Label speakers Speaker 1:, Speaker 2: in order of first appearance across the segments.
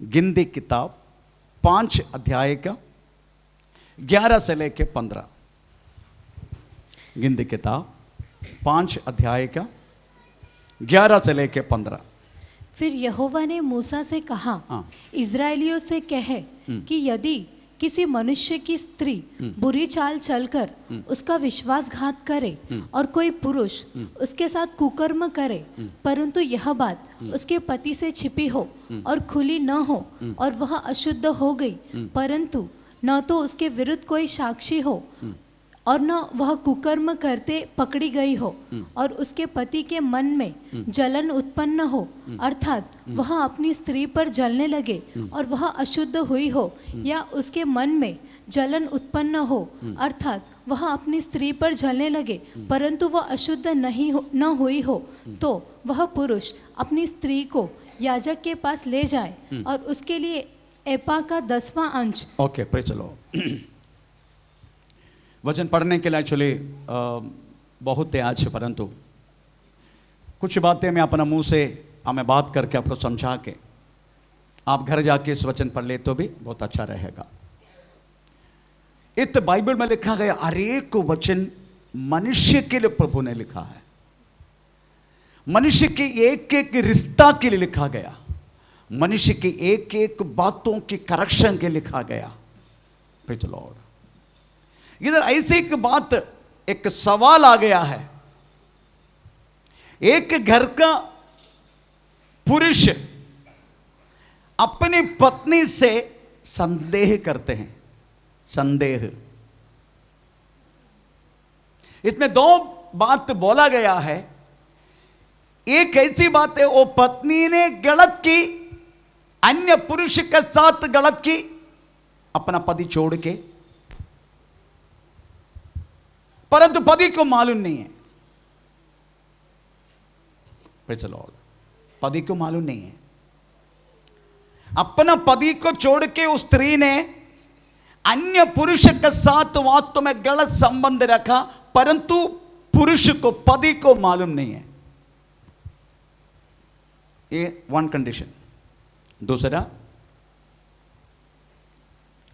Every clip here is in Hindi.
Speaker 1: गिनती किताब 5 अध्याय का 11 से लेके 15। गिनती किताब 5 अध्याय का 11 से लेके 15।
Speaker 2: फिर यहोवा ने मूसा से कहा, इज़राइलियों से कहे कि यदि किसी मनुष्य की स्त्री बुरी चाल चलकर उसका विश्वासघात करे और कोई पुरुष उसके साथ कुकर्म करे, परंतु यह बात उसके पति से छिपी हो और खुली न हो और वह अशुद्ध हो गई, परंतु न तो उसके विरुद्ध कोई साक्षी हो और न वह कुकर्म करते पकड़ी गई हो और उसके पति के मन में जलन उत्पन्न हो, अर्थात वह अपनी स्त्री पर जलने लगे और वह अशुद्ध हुई हो, या उसके मन में जलन उत्पन्न हो अर्थात वह अपनी स्त्री पर जलने लगे परंतु वह अशुद्ध न हुई हो, तो वह पुरुष अपनी स्त्री को याजक के पास ले जाए और उसके लिए एपा का 10वां अंश।
Speaker 1: ओके, प्रे चलो। वचन पढ़ने के लिए एक्चुअली बहुत है आज, परंतु कुछ बातें मैं अपना मुंह से मैं बात करके आपको समझा के आप घर जाके इस वचन पढ़ ले तो भी बहुत अच्छा रहेगा। इस बाइबल में लिखा गया हर एक वचन मनुष्य के लिए प्रभु ने लिखा है, मनुष्य के एक एक रिश्ता के लिए लिखा गया, मनुष्य की एक एक बातों की करेक्शन के लिखा गया। Praise the Lord. इधर ऐसी एक बात, एक सवाल आ गया है। एक घर का पुरुष अपनी पत्नी से संदेह करते हैं। संदेह, इसमें 2 बात बोला गया है। एक ऐसी बात है वो पत्नी ने गलत की, अन्य पुरुष के साथ गलत की, अपना पति छोड़ के, परंतु पति को मालूम नहीं है। Praise the Lord. पति को मालूम नहीं है। अपना पति को छोड़ के उस स्त्री ने अन्य पुरुष के साथ वास्तव में गलत संबंध रखा, परंतु पुरुष को, पति को मालूम नहीं है। ये 1 कंडीशन। दूसरा,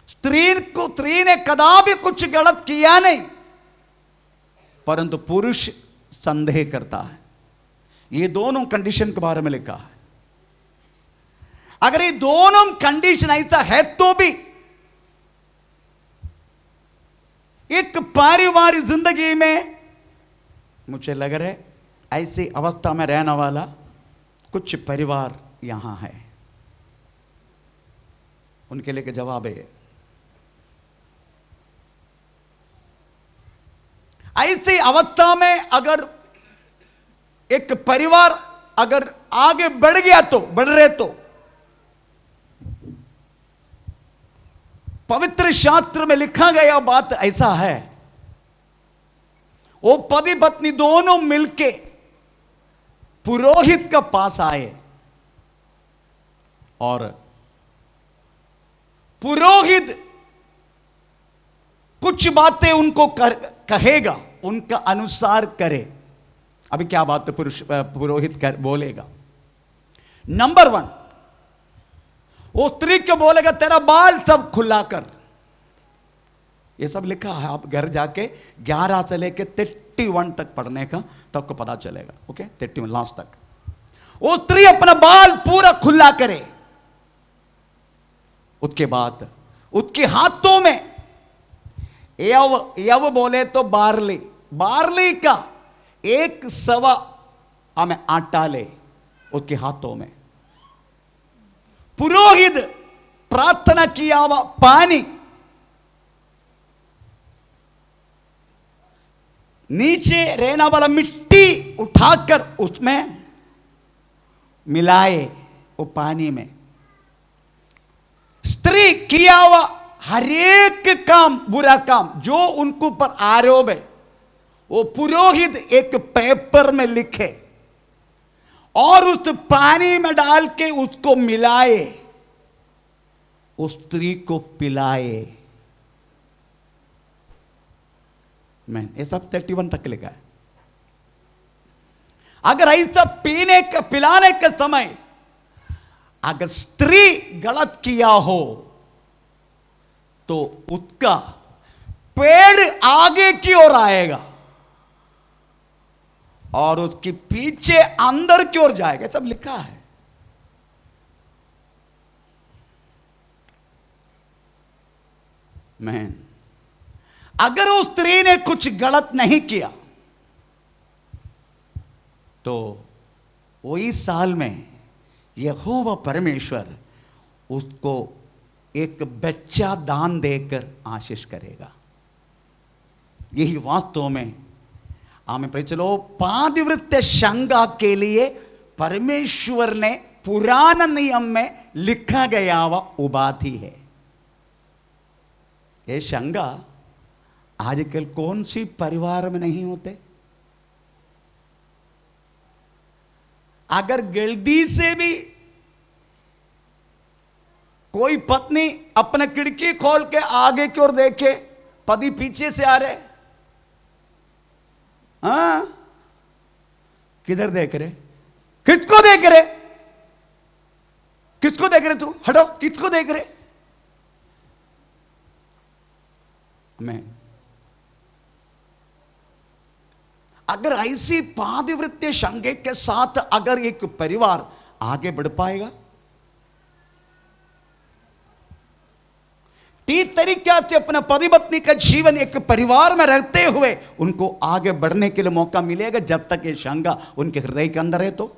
Speaker 1: स्त्री ने कदापि कुछ गलत किया नहीं, परंतु पुरुष संदेह करता है। ये दोनों कंडीशन के बारे में लिखा है। अगर ये दोनों कंडीशन ऐसा है तो भी एक पारिवारिक जिंदगी में मुझे लग रहा है ऐसी अवस्था में रहने वाला कुछ परिवार यहां है। उनके लिए जवाब है, ऐसी अवस्था में अगर एक परिवार अगर आगे बढ़ गया तो, बढ़ रहे तो पवित्र शास्त्र में लिखा गया बात ऐसा है, वो पति पत्नी दोनों मिलके पुरोहित के पास आए और पुरोहित कुछ बातें उनको कहेगा, उनका अनुसार करे। अभी क्या बात पुरोहित बोलेगा? नंबर 1, वो स्त्री को बोलेगा तेरा बाल सब खुला कर। ये सब लिखा है, आप घर जाके 11 से लेके 31 तक पढ़ने का, तो आपको पता चलेगा। ओके, 31 लास्ट तक वो स्त्री अपना बाल पूरा खुला करे। उसके बाद उसके हाथों में यव बोले तो बार्ली का 1 सवा हमें आटा ले उसके हाथों में। पुरोहित प्रार्थना किया हुआ पानी नीचे रहने वाला मिट्टी उठाकर उसमें मिलाए, वो पानी में। स्त्री किया हुआ हर एक काम, बुरा काम जो उनको पर आरोप है, वो पुरोहित एक पेपर में लिखे और उस पानी में डाल के उसको मिलाए, उस स्त्री को पिलाए। मैं ये सब 31 तक लिखा है। अगर ऐसा पीने का, पिलाने के समय अगर स्त्री गलत किया हो तो उसका पेड़ आगे की ओर आएगा और उसके पीछे अंदर की ओर जाएगा, सब लिखा है। मैन, अगर उस स्त्री ने कुछ गलत नहीं किया तो वही साल में यहोवा परमेश्वर उसको एक बच्चा दान देकर आशीष करेगा। यही वास्तव में आमें चलो पातिव्रत्य शंका के लिए परमेश्वर ने पुराना नियम में लिखा गया हुआ उपाधि है। ये शंका आजकल कौन सी परिवार में नहीं होते? अगर गलती से भी कोई पत्नी अपने खिड़की खोल के आगे की ओर देखे, पति पीछे से आ रहे, हाँ, किधर देख रहे? किसको देख रहे? किसको देख रहे? तू हटो, किसको देख रहे? मैं अगर ऐसी पातिव्रत्य शंका के साथ अगर एक परिवार आगे बढ़ पाएगा, तीन तरीके से अपना पति पत्नी का जीवन एक परिवार में रहते हुए उनको आगे बढ़ने के लिए मौका मिलेगा। जब तक ये शंका उनके हृदय के अंदर है तो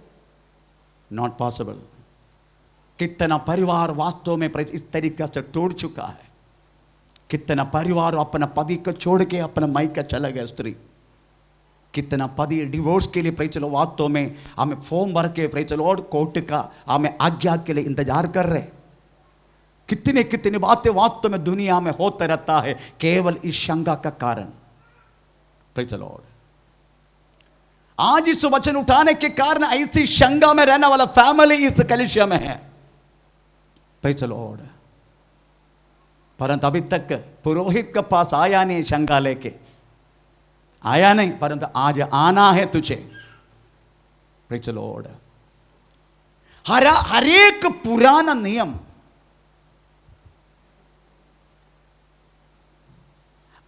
Speaker 1: नॉट पॉसिबल। कितना परिवार वास्तव में इस तरीके से टूट चुका है। कितना परिवार अपना पति को छोड़ के अपना मायका चला गया स्त्री। कितना पति डिवोर्स के लिए चलो वास्तव में हमें फॉर्म भर के चलो और कोर्ट का हमें आज्ञा के लिए इंतजार कर रहे। कितने कितनी बातें वास्तव में दुनिया में होता रहता है केवल इस शंका का कारण। चलो आज इस वचन उठाने के कारण ऐसी शंका में रहने वाला फैमिली इस कलिसिया में है। चलो परंतु अभी तक पुरोहित के पास आया नहीं, शंका लेके आया नहीं, परंतु आज आना है तुझे। चलो हर एक पुराना नियम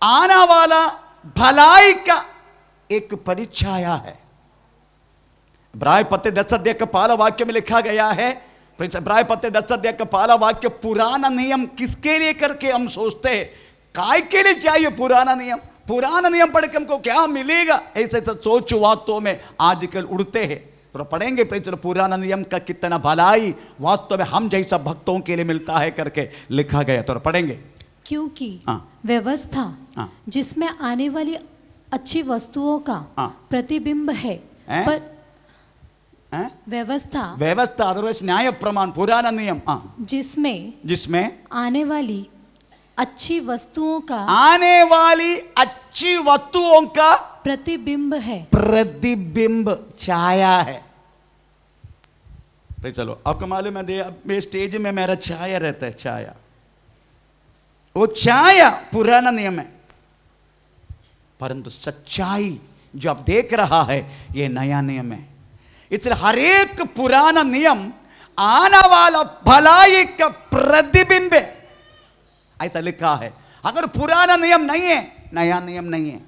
Speaker 1: आना वाला भलाई का एक परिछाया है। इब्राय पत्ते 10 अध्याय का पहला वाक्य में लिखा गया है, इब्राय पत्ते 10 अध्याय का पहला वाक्य, पुराना नियम किसके लिए करके हम सोचते हैं, काय के लिए चाहिए पुराना नियम? पुराना नियम पढ़ के हमको क्या मिलेगा? ऐसे सोच वास्तव में आजकल उड़ते हैं। तो पढ़ेंगे पुराना नियम का कितना भलाई वास्तव में हम जैसा भक्तों के लिए मिलता है करके लिखा गया। तो पढ़ेंगे,
Speaker 2: क्योंकि व्यवस्था जिसमें आने वाली अच्छी वस्तुओं का प्रतिबिंब है, पर व्यवस्था
Speaker 1: अदरवाइज न्याय प्रमाण, पुराना नियम
Speaker 2: जिसमें आने वाली अच्छी वस्तुओं का प्रतिबिंब है,
Speaker 1: प्रतिबिंब छाया है। चलो आपको मालूम है स्टेज में मेरा छाया रहता है, छाया, वो छाया पुराना नियम है, परंतु सच्चाई जो आप देख रहा है ये नया नियम है। इसलिए हर एक पुराना नियम आने वाला भलाई का प्रतिबिंब है, ऐसा लिखा है। अगर पुराना नियम नहीं है, नया नियम नहीं है।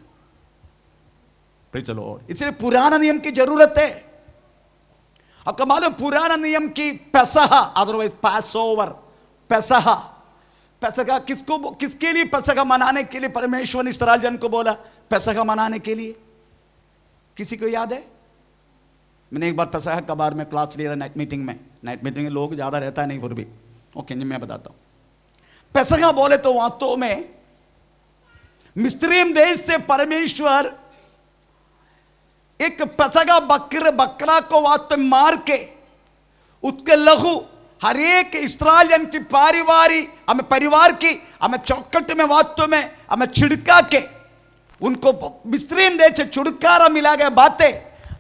Speaker 1: चलो इसलिए पुराना नियम की जरूरत है। आपको मालूम पुराना नियम की पेसहा, अदरवाइज पास ओवर, पेसहा किसके लिए पेसहा मनाने के लिए परमेश्वर ने इस्राएल जन को बोला पेसहा मनाने के लिए? किसी को याद है? मैंने एक बार पेसहा का बार में क्लास लिया था नाइट मीटिंग में लोग ज्यादा रहता है नहीं, फिर भी ओके मैं बताता हूं। पेसहा बोले तो वास्तव में मिस्रीम देश से परमेश्वर एक पेसहा बकरा को वास्तव में मार के उसके लहू हर एक इस्राएलियन की परिवार की हमें चौखट में वास्तव में हमें छिड़का के उनको मिस्रीम देश से छुटकारा मिला गया। बातें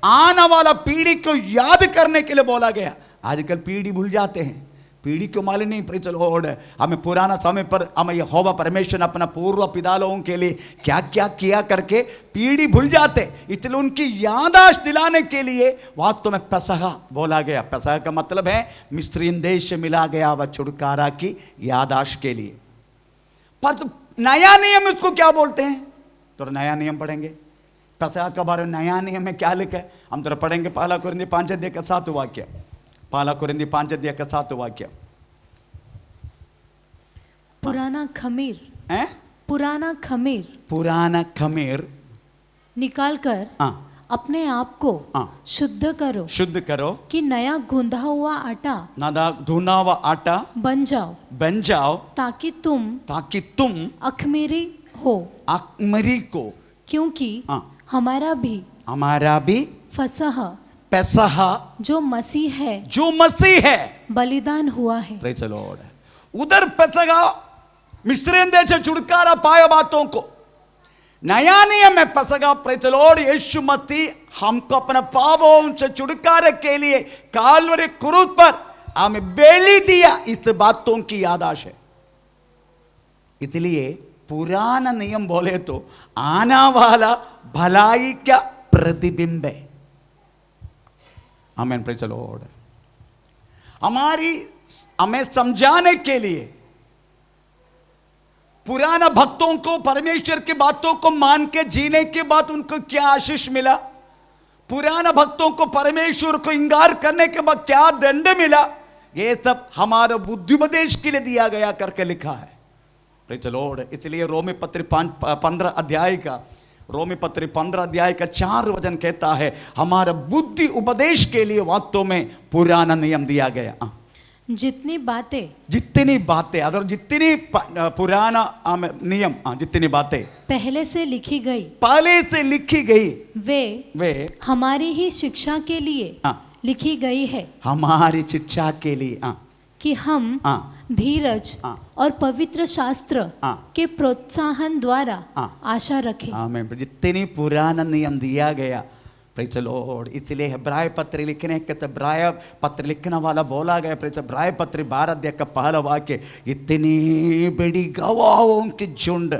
Speaker 1: आने वाला पीढ़ी को याद करने के लिए बोला गया। आजकल पीढ़ी भूल जाते हैं, पीढ़ी को मालूम नहीं प्रेज द लॉर्ड हमें पुराना समय पर हमें यहोवा परमेश्वर ने अपना पूर्व पिता लोगों के लिए क्या क्या किया करके पीढ़ी भूल जाते, इसलिए उनकी याददाश्त दिलाने के लिए वास्तव में पेसहा बोला गया। पेसहा का मतलब है मिस्रीन देश से मिला गया वह छुटकारा की याददाश्त के लिए। पर तो नया नियम उसको क्या बोलते हैं, तो नया नियम पढ़ेंगे पेसहा के बारे में। नया नियम में क्या लिखा है हम तो पढ़ेंगे, पहला कुरिन्थी 5 का 7 वाक्य, पहला कुरिन्थी 5 का 7 वाक्य।
Speaker 2: पुराना खमीर
Speaker 1: हैं?
Speaker 2: पुराना खमीर निकाल कर
Speaker 1: हाँ
Speaker 2: अपने आप को
Speaker 1: हाँ।
Speaker 2: शुद्ध करो कि नया गूंधा हुआ आटा
Speaker 1: नया धुना हुआ आटा
Speaker 2: बन जाओ ताकि तुम अखमीरी हो,
Speaker 1: अखमीरी को,
Speaker 2: क्योंकि
Speaker 1: हाँ।
Speaker 2: हमारा भी पेसहा जो मसीह है बलिदान हुआ है।
Speaker 1: Praise the Lord. उधर पेसहा मिस्रीन देश से छुटकारा पाया बातों को, नया नियम में पेसहा प्रेज़ द लॉर्ड यीशु मसीह हमको अपने पापों से छुटकारे के लिए काल्वरी क्रूस पर हमें बलि दिया, इस बातों की याददाश्त है। इसलिए पुराना नियम बोले तो आना वाला भलाई का प्रतिबिंब है। आमीन, प्रेज़ द लॉर्ड। हमें समझाने के लिए पुराना भक्तों को परमेश्वर की बातों को मान के जीने के बाद उनको क्या आशीष मिला, पुराना भक्तों को परमेश्वर को इंकार करने के बाद क्या दंड मिला, ये सब हमारा बुद्धिपदेश के लिए दिया गया करके लिखा है। Praise the Lord. इसलिए रोमी पत्री 15 अध्याय का 4 वचन कहता है हमारा बुद्धि उपदेश के लिए वास्तव में पुराना नियम दिया गया।
Speaker 2: जितनी
Speaker 1: बातें अगर जितनी पुराना नियम, जितनी बातें
Speaker 2: पहले से लिखी गई वे हमारी ही शिक्षा के लिए लिखी गई है,
Speaker 1: हमारी शिक्षा के लिए
Speaker 2: कि हम धीरज और पवित्र शास्त्र के प्रोत्साहन द्वारा आशा रखें।
Speaker 1: आमीन। जितनी पुराना नियम दिया गया, प्रेज़ द लॉर्ड। इसलिए इब्राय पत्र लिखने के इब्राय पत्र लिखने वाला बोला गया, प्रेज़ इब्राय पत्र 12 अध्याय का पहला वाक्य, इतनी बड़ी गवाहों की झुंड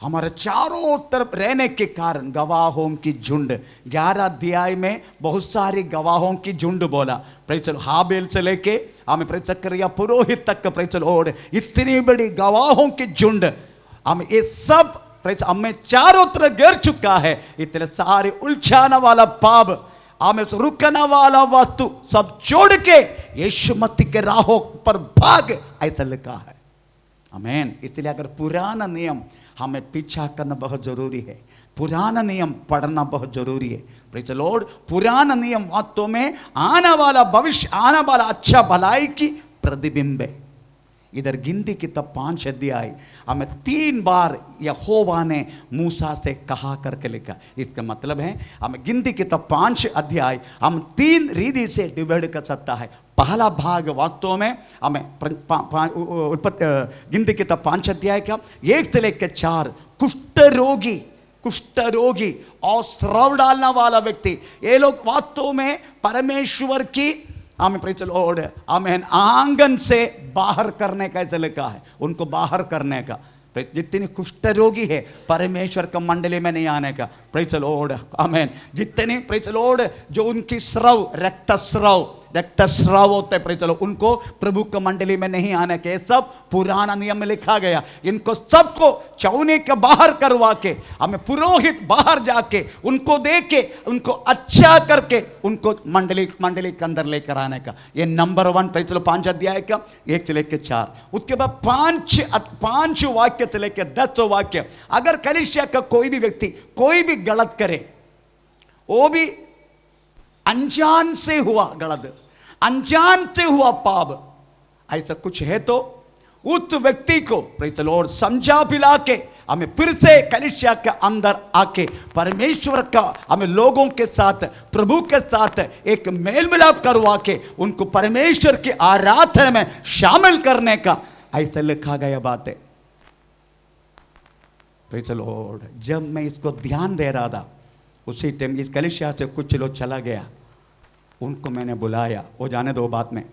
Speaker 1: हमारे चारों तरफ रहने के कारण, गवाहों की झुंड। 11 अध्याय में बहुत सारी गवाहों की झुंड बोला, प्रेज़ हाबेल से लेके हमें प्रेज़ जकरिया पुरोहित तक, प्रेज़ लॉर्ड इतनी बड़ी गवाहों की झुंड हम ये सब प्रेज़ हमें चारों तरफ घेर चुका है। इतने सारे उलझाने वाला पाप, हमें रुकने वाला वस्तु सब छोड़ के यीशु मसीह के राहों पर भाग, ऐसा लिखा है। आमीन। इसलिए अगर पुराना नियम हमें पीछा करना बहुत जरूरी है, पुराना नियम पढ़ना बहुत जरूरी है। Praise the Lord. पुराना नियम वास्तव में आने वाला भविष्य, आने वाला अच्छा भलाई की प्रतिबिंब है। इधर गिनती किताब 5 अध्याय हमें 3 बार यहोवा ने मूसा से कहा करके लिखा। इसका मतलब है हमें गिनती किताब 5 अध्याय हम 3 रीति से डिवाइड कर सकता है। पहला भाग वास्तव में हमें गिनती किताब 5 अध्याय का 1 से लेकर 4 कुष्ठ रोगी और स्राव डालने वाला व्यक्ति, ये लोग वास्तव में परमेश्वर की आमीन, प्रेज़ द लॉर्ड, आमीन, आंगन से बाहर करने का ऐसा लिखा है, उनको बाहर करने का। जितनी कुष्ठ रोगी है परमेश्वर का मंडली में नहीं आने का, प्रेज़ द लॉर्ड, आमीन। जितने प्रेज़ द लॉर्ड जो उनकी रक्तस्राव होते हैं, प्रेज़ द लॉर्ड, उनको प्रभु का मंडली में नहीं आने के, सब पुराना नियम में लिखा गया। इनको सबको चौने के बाहर करवा के हमें पुरोहित बाहर जाके उनको दे के उनको अच्छा करके उनको मंडली के अंदर लेकर आने का। ये नंबर 1 प्रेज़ द लॉर्ड 5 अध्याय का 1 से लेकर 4। उसके बाद 5 वाक्य से लेकर 10 वाक्य। अगर कलीसिया का कोई भी व्यक्ति कोई भी गलत करे, वो भी अनजान से हुआ गलत, अनजान से हुआ पाप, ऐसा कुछ है तो उस व्यक्ति को प्रेज़ द लॉर्ड समझा पिला के हमें फिर से कलीसिया के अंदर आके परमेश्वर का हमें लोगों के साथ, प्रभु के साथ एक मेल मिलाप करवा के उनको परमेश्वर की आराधना में शामिल करने का ऐसा लिखा गया बात है। Praise the Lord. जब मैं इसको ध्यान दे रहा था उसी टाइम इस कलीसिया से कुछ लोग चला गया, उनको मैंने बुलाया, वो जाने दो बात में,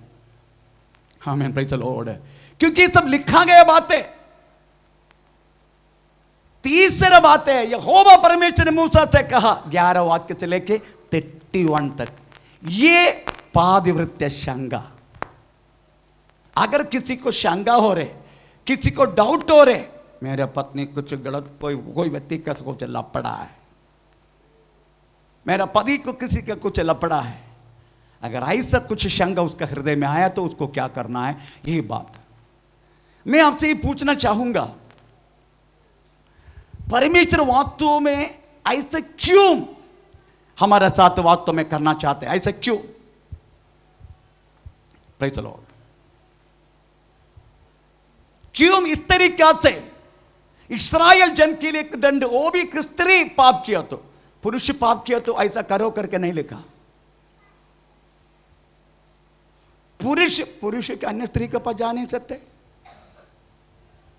Speaker 1: आमीन, प्रेज़ द लॉर्ड। क्योंकि ये सब लिखा गया बातें। तीसरा बात है, यहोवा परमेश्वर ने मूसा से कहा, 11 वाक्य से लेके 31 तक, ये पादिवृत्य शंका। अगर किसी को शंका हो रहे, किसी को डाउट हो रहे, मेरे पत्नी कुछ गलत, कोई व्यक्ति का कुछ लपड़ा है, मेरा पति को किसी का कुछ लपड़ा है, अगर ऐसा कुछ शंका उसका हृदय में आया तो उसको क्या करना है, ये बात मैं आपसे ये पूछना चाहूंगा, परमेश्वर वास्तव में ऐसा क्यों हमारा साथ वास्तव में करना चाहते हैं? ऐसा क्यों? Praise the Lord. क्यों इस तरीके से इस्राएल जन के लिए एक दंड, वो भी एक स्त्री पाप किया तो, पुरुष पाप किया तो ऐसा करो करके नहीं लिखा। पुरुष के अन्य स्त्री के पास जा नहीं सकते।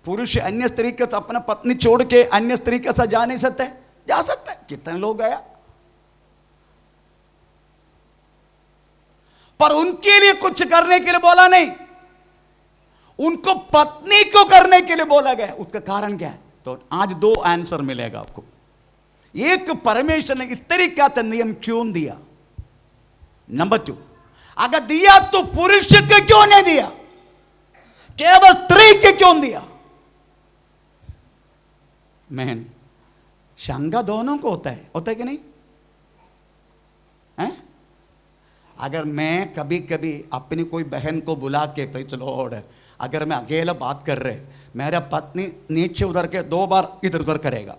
Speaker 1: पुरुष अन्य स्त्री के साथ अपना पत्नी छोड़ के अन्य स्त्री के साथ जा नहीं सकते। जा सकते, कितने लोग गया, पर उनके लिए कुछ करने के लिए बोला नहीं, उनको पत्नी को करने के लिए बोला गया। उसका कारण क्या है? तो आज 2 आंसर मिलेगा आपको। एक, परमेश्वर ने इस तरीके से नियम क्यों दिया। नंबर 2, अगर दिया तो पुरुष को क्यों नहीं दिया, केवल स्त्री को क्यों दिया? मैन शंका दोनों को होता है कि नहीं है? अगर मैं कभी कभी अपनी कोई बहन को बुला के, प्रेज़ द लॉर्ड, अगर मैं अकेला बात कर रहे, मेरा पत्नी नीचे उधर के 2 बार इधर उधर करेगा,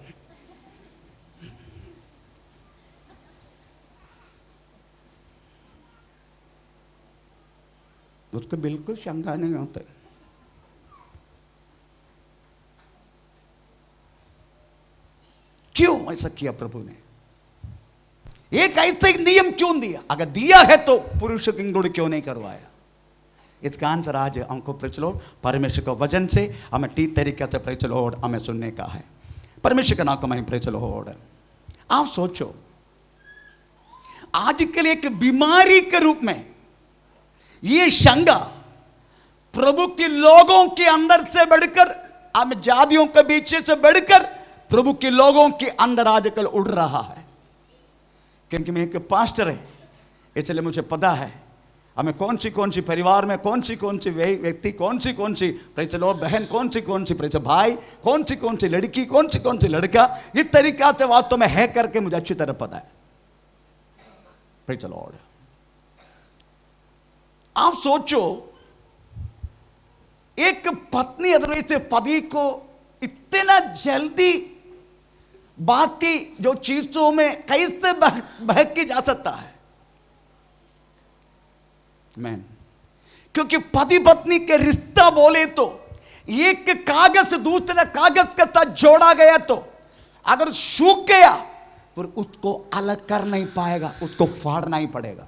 Speaker 1: उसको बिल्कुल शंका नहीं होता। क्यों ऐसा किया प्रभु ने? एक ऐसा नियम क्यों दिया? अगर दिया है तो पुरुष को इंक्लूड क्यों नहीं करवाया? इसका आंसर आज हमको, प्रेज़ द लॉर्ड, परमेश्वर के वचन से हमें ठीक तरीके से, प्रेज़ द लॉर्ड, हमें सुनने का है। परमेश्वर का नाम कमाई, प्रेज़ द लॉर्ड। आप सोचो, आजकल एक बीमारी के रूप में ये शंका प्रभु के लोगों के अंदर से बढ़कर, हम जातियों के बीच से बढ़कर प्रभु के लोगों के अंदर आजकल उड़ रहा है। क्योंकि मैं एक पास्टर है, इसलिए मुझे पता है हमें कौन सी परिवार में कौन सी व्यक्ति, कौन सी प्रेज़ द लॉर्ड बहन, कौन सी प्रेज़ द भाई, कौन सी लड़की, कौन सी लड़का, इस तरीका से वास्तव में है करके मुझे अच्छी तरह पता है। Praise the Lord. आप सोचो, एक पत्नी अदरवाइज से पति को इतना जल्दी बाकी जो चीजों में कैसे बहक के जा सकता है? मैन, क्योंकि पति पत्नी के रिश्ता बोले तो एक कागज से दूसरे कागज के साथ जोड़ा गया, तो अगर सूख गया फिर उसको अलग कर नहीं पाएगा, उसको फाड़ना ही पड़ेगा।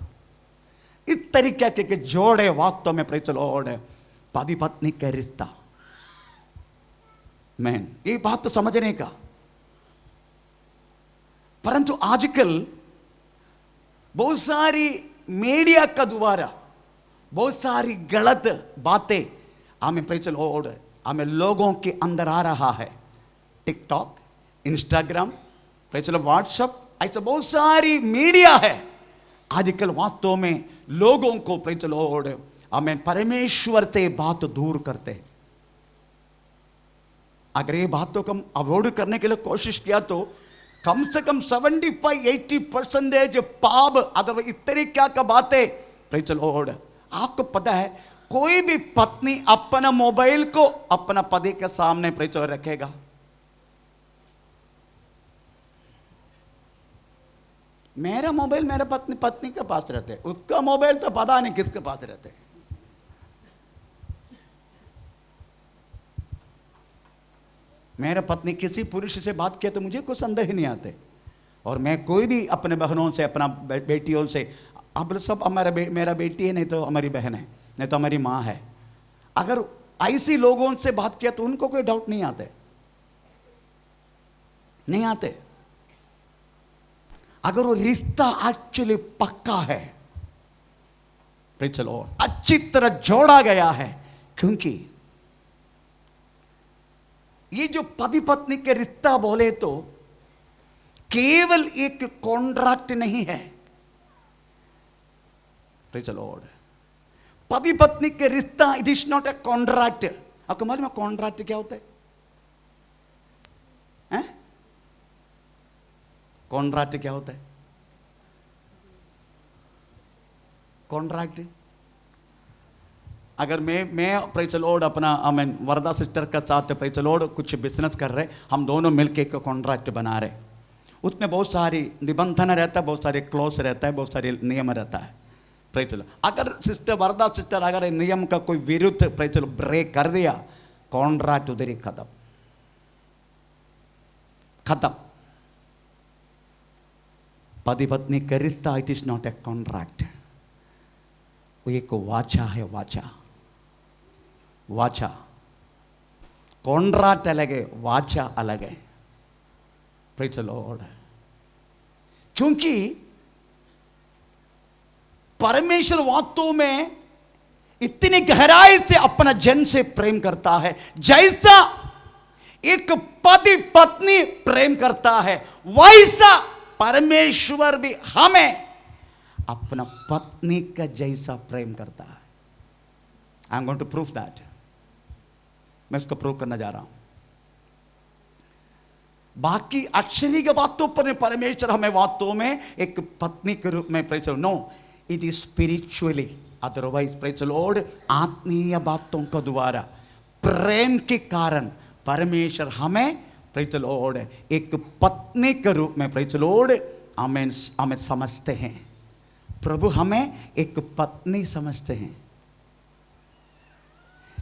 Speaker 1: इस तरीके के जोड़े वास्तव में, प्रेज़ द लॉर्ड, पति पत्नी का रिश्ता। मैन, ये बात तो समझने का। परंतु आजकल बहुत सारी मीडिया का द्वारा बहुत सारी गलत बातें हमें, प्रेज़ द लॉर्ड, हमें लोगों के अंदर आ रहा है। TikTok, Instagram, praise the Lord, WhatsApp, ऐसा बहुत सारी मीडिया है आजकल वास्तव में लोगों को, प्रेज़ द लॉर्ड, हमें परमेश्वर से बात दूर करते हैं। अगर ये बातों को हम अवॉइड करने के लिए कोशिश किया तो कम से कम 75-80% पाप, अगर इस तरीके का बातें, प्रेज़ द लॉर्ड, आपको पता है कोई भी पत्नी अपना मोबाइल को अपना पति के सामने, प्रेज़ द लॉर्ड, रखेगा? मेरा मोबाइल मेरा पत्नी के पास रहते हैं, उसका मोबाइल तो पता नहीं किसके पास रहते हैं। मेरा पत्नी किसी पुरुष से बात किया तो मुझे कोई संदेह नहीं आते, और मैं कोई भी अपने बहनों से, अपना बेटियों से, अब सब मेरा बेटी है, नहीं तो हमारी बहन है, नहीं तो हमारी माँ है, अगर ऐसी लोगों से बात किया तो उनको कोई डाउट नहीं आते। अगर वो रिश्ता एक्चुअली पक्का है प्रेज़ द लॉर्ड, अच्छी तरह जोड़ा गया है। क्योंकि ये जो पति पत्नी के रिश्ता बोले तो केवल एक कॉन्ट्रैक्ट नहीं है। प्रेज़ द लॉर्ड, पति पत्नी के रिश्ता it is not a contract. आपको मालूम है कॉन्ट्रैक्ट क्या होता है? कॉन्ट्रैक्ट क्या होता है? कॉन्ट्रैक्ट, अगर मैं प्रेज़ द लॉर्ड अपना वरदा सिस्टर के साथ प्रेज़ द लॉर्ड कुछ बिजनेस कर रहे, हम दोनों मिलके एक कॉन्ट्रैक्ट बना रहे, उसमें बहुत सारी निबंधन रहता है, बहुत सारे क्लॉज रहता है, बहुत सारे नियम रहता है। प्रेज़ द लॉर्ड, अगर सिस्टर वरदा सिस्टर अगर नियम का कोई विरुद्ध प्रेज़ द लॉर्ड ब्रेक कर दिया, कॉन्ट्रैक्ट उधर ही खत्म खत्म। पति पत्नी का रिश्ता it is not a contract, वो एक वाचा है, वाचा वाचा। कॉन्ट्रैक्ट अलग है, वाचा अलग है। प्रेज़ द लॉर्ड, क्योंकि परमेश्वर वास्तव में इतनी गहराई से अपना जन से प्रेम करता है, जैसा एक पति पत्नी प्रेम करता है वैसा परमेश्वर भी हमें अपना पत्नी का जैसा प्रेम करता है। I am going to prove that, मैं उसको प्रूव करना जा रहा हूं। बाकी अक्षरी के बातों पर परमेश्वर हमें वास्तव में एक पत्नी के रूप में praise no, it is spiritually, otherwise praise lord आत्मीय बातों के द्वारा प्रेम के कारण परमेश्वर हमें प्रेज़ लॉर्ड एक पत्नी के रूप में प्रेज़ लॉर्ड हमें समझते हैं। प्रभु हमें एक पत्नी समझते हैं।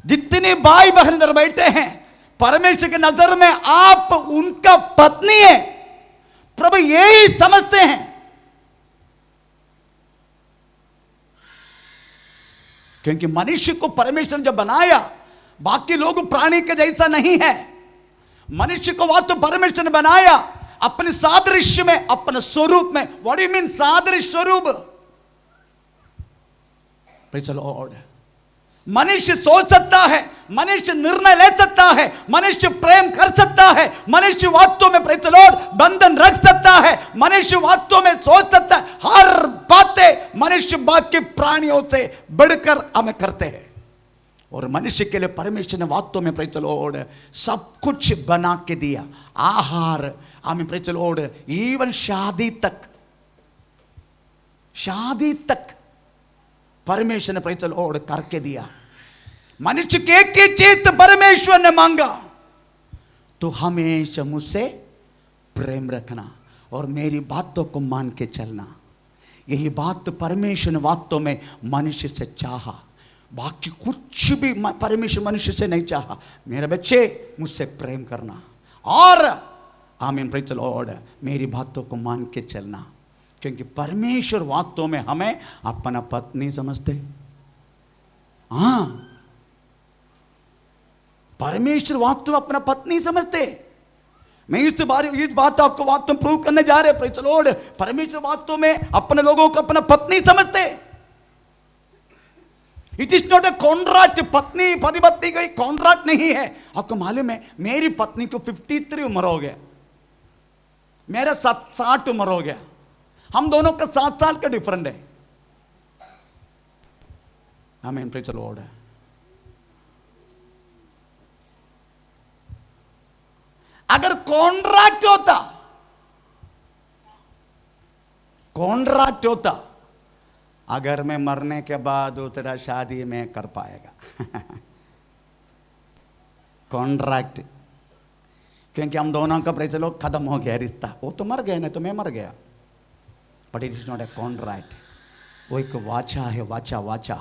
Speaker 1: जितने भाई बहन इधर बैठे हैं, परमेश्वर की नजर में आप उनका पत्नी है, प्रभु यही समझते हैं। क्योंकि मनुष्य को परमेश्वर ने जब बनाया, बाकी लोग प्राणी के जैसा नहीं है। मनुष्य को वो तो परमेश्वर ने बनाया अपने सादृश्य में, अपने स्वरूप में। व्हाट डू यू मीन सादृश्य स्वरूप? प्रेज़ द लॉर्ड, मनुष्य सोच सकता है, मनुष्य निर्णय ले सकता है, मनुष्य प्रेम कर सकता है, मनुष्य वास्तव में प्रेज़ द लॉर्ड बंधन रख सकता है, मनुष्य वास्तव में सोच सकता है। हर बातें मनुष्य बाकी प्राणियों से बढ़कर हमें करते हैं। और मनुष्य के लिए परमेश्वर ने वास्तव में प्रेज़ द लॉर्ड सब कुछ बना के दिया। आहार हमें प्रेज़ द लॉर्ड, इवन शादी तक परमेश्वर ने प्रेज़ द लॉर्ड करके दिया। मनुष्य के एक ही चीज परमेश्वर ने मांगा, तो हमेशा मुझसे प्रेम रखना और मेरी बातों को मान के चलना। यही बात परमेश्वर ने वास्तव में मनुष्य से चाहा, बाकी कुछ भी परमेश्वर मनुष्य से नहीं चाहा। मेरे बच्चे मुझसे प्रेम करना और आमीन प्रेज़ द लॉर्ड मेरी बातों को मान के चलना। क्योंकि परमेश्वर वास्तव में हमें अपना पत्नी समझते। हाँ, परमेश्वर वास्तव में अपना पत्नी समझते। मैं इस बात आपको वास्तव में प्रूव करने जा रहे हैं। प्रेज़ द लॉर्ड, परमेश्वर वास्तव में अपने लोगों को अपना पत्नी समझते। It is not a contract. पत्नी पति पत्नी का कॉन्ट्रैक्ट नहीं है। आपको मालूम है मेरी पत्नी को 53 उम्र हो गया, मेरा 60 उम्र हो गया। हम दोनों का 7 साल का डिफरेंट है। आमीन प्रेज़ द लॉर्ड। अगर कॉन्ट्रैक्ट होता, अगर मैं मरने के बाद तेरा शादी में कर पाएगा कॉन्ट्रैक्ट, क्योंकि हम दोनों का प्रेज़ द लॉर्ड खत्म हो गया रिश्ता। वो तो मर गया, नहीं तो मैं मर गया। But it is not a contract, वो एक वाचा है। वाचा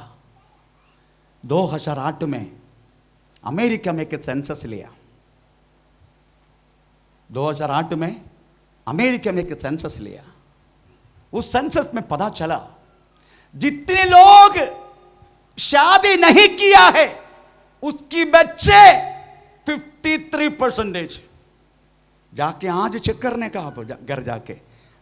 Speaker 1: 2008 में अमेरिका में एक सेंसस लिया। 2008 में अमेरिका में एक सेंसस लिया। उस सेंसस में पता चला जितने लोग शादी नहीं किया है उसकी बच्चे 53%। जाके आज चेक करने का आप घर जाके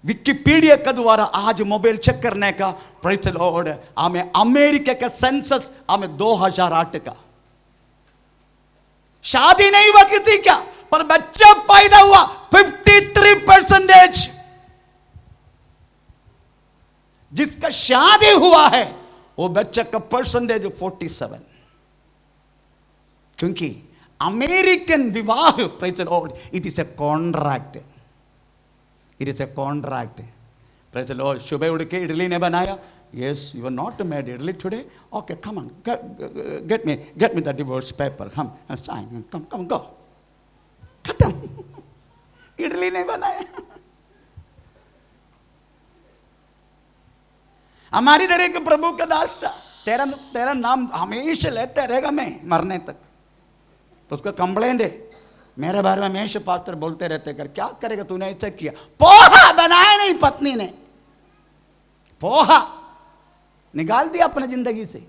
Speaker 1: विकिपीडिया का द्वारा आज मोबाइल चेक करने का, प्रेज द लॉर्ड, हमें अमेरिका का सेंसस हमें 2008 का, शादी नहीं हुआ किसी का, पर बच्चा पैदा हुआ 53%। जिसका शादी हुआ है वो बच्चा का परसेंटेज 47, क्योंकि अमेरिकन विवाह, praise the lord, it is a contract, it is a contract. Praise the lord, सुबह उठ के इडली ने बनाया, yes you are not made idli today, okay come on get me the divorce paper, हम साइन, कम गो, खत्म। इडली नहीं बनाया। हमारी तरह के प्रभु का दास था, तेरा नाम हमेशा लेते रहेगा मैं मरने तक। तो उसका कंप्लेंट है, मेरे बारे में हमेशा पास्टर बोलते रहते, कर क्या करेगा तूने ऐसा किया। पोहा बनाया नहीं पत्नी ने, पोहा निकाल दिया अपने जिंदगी से।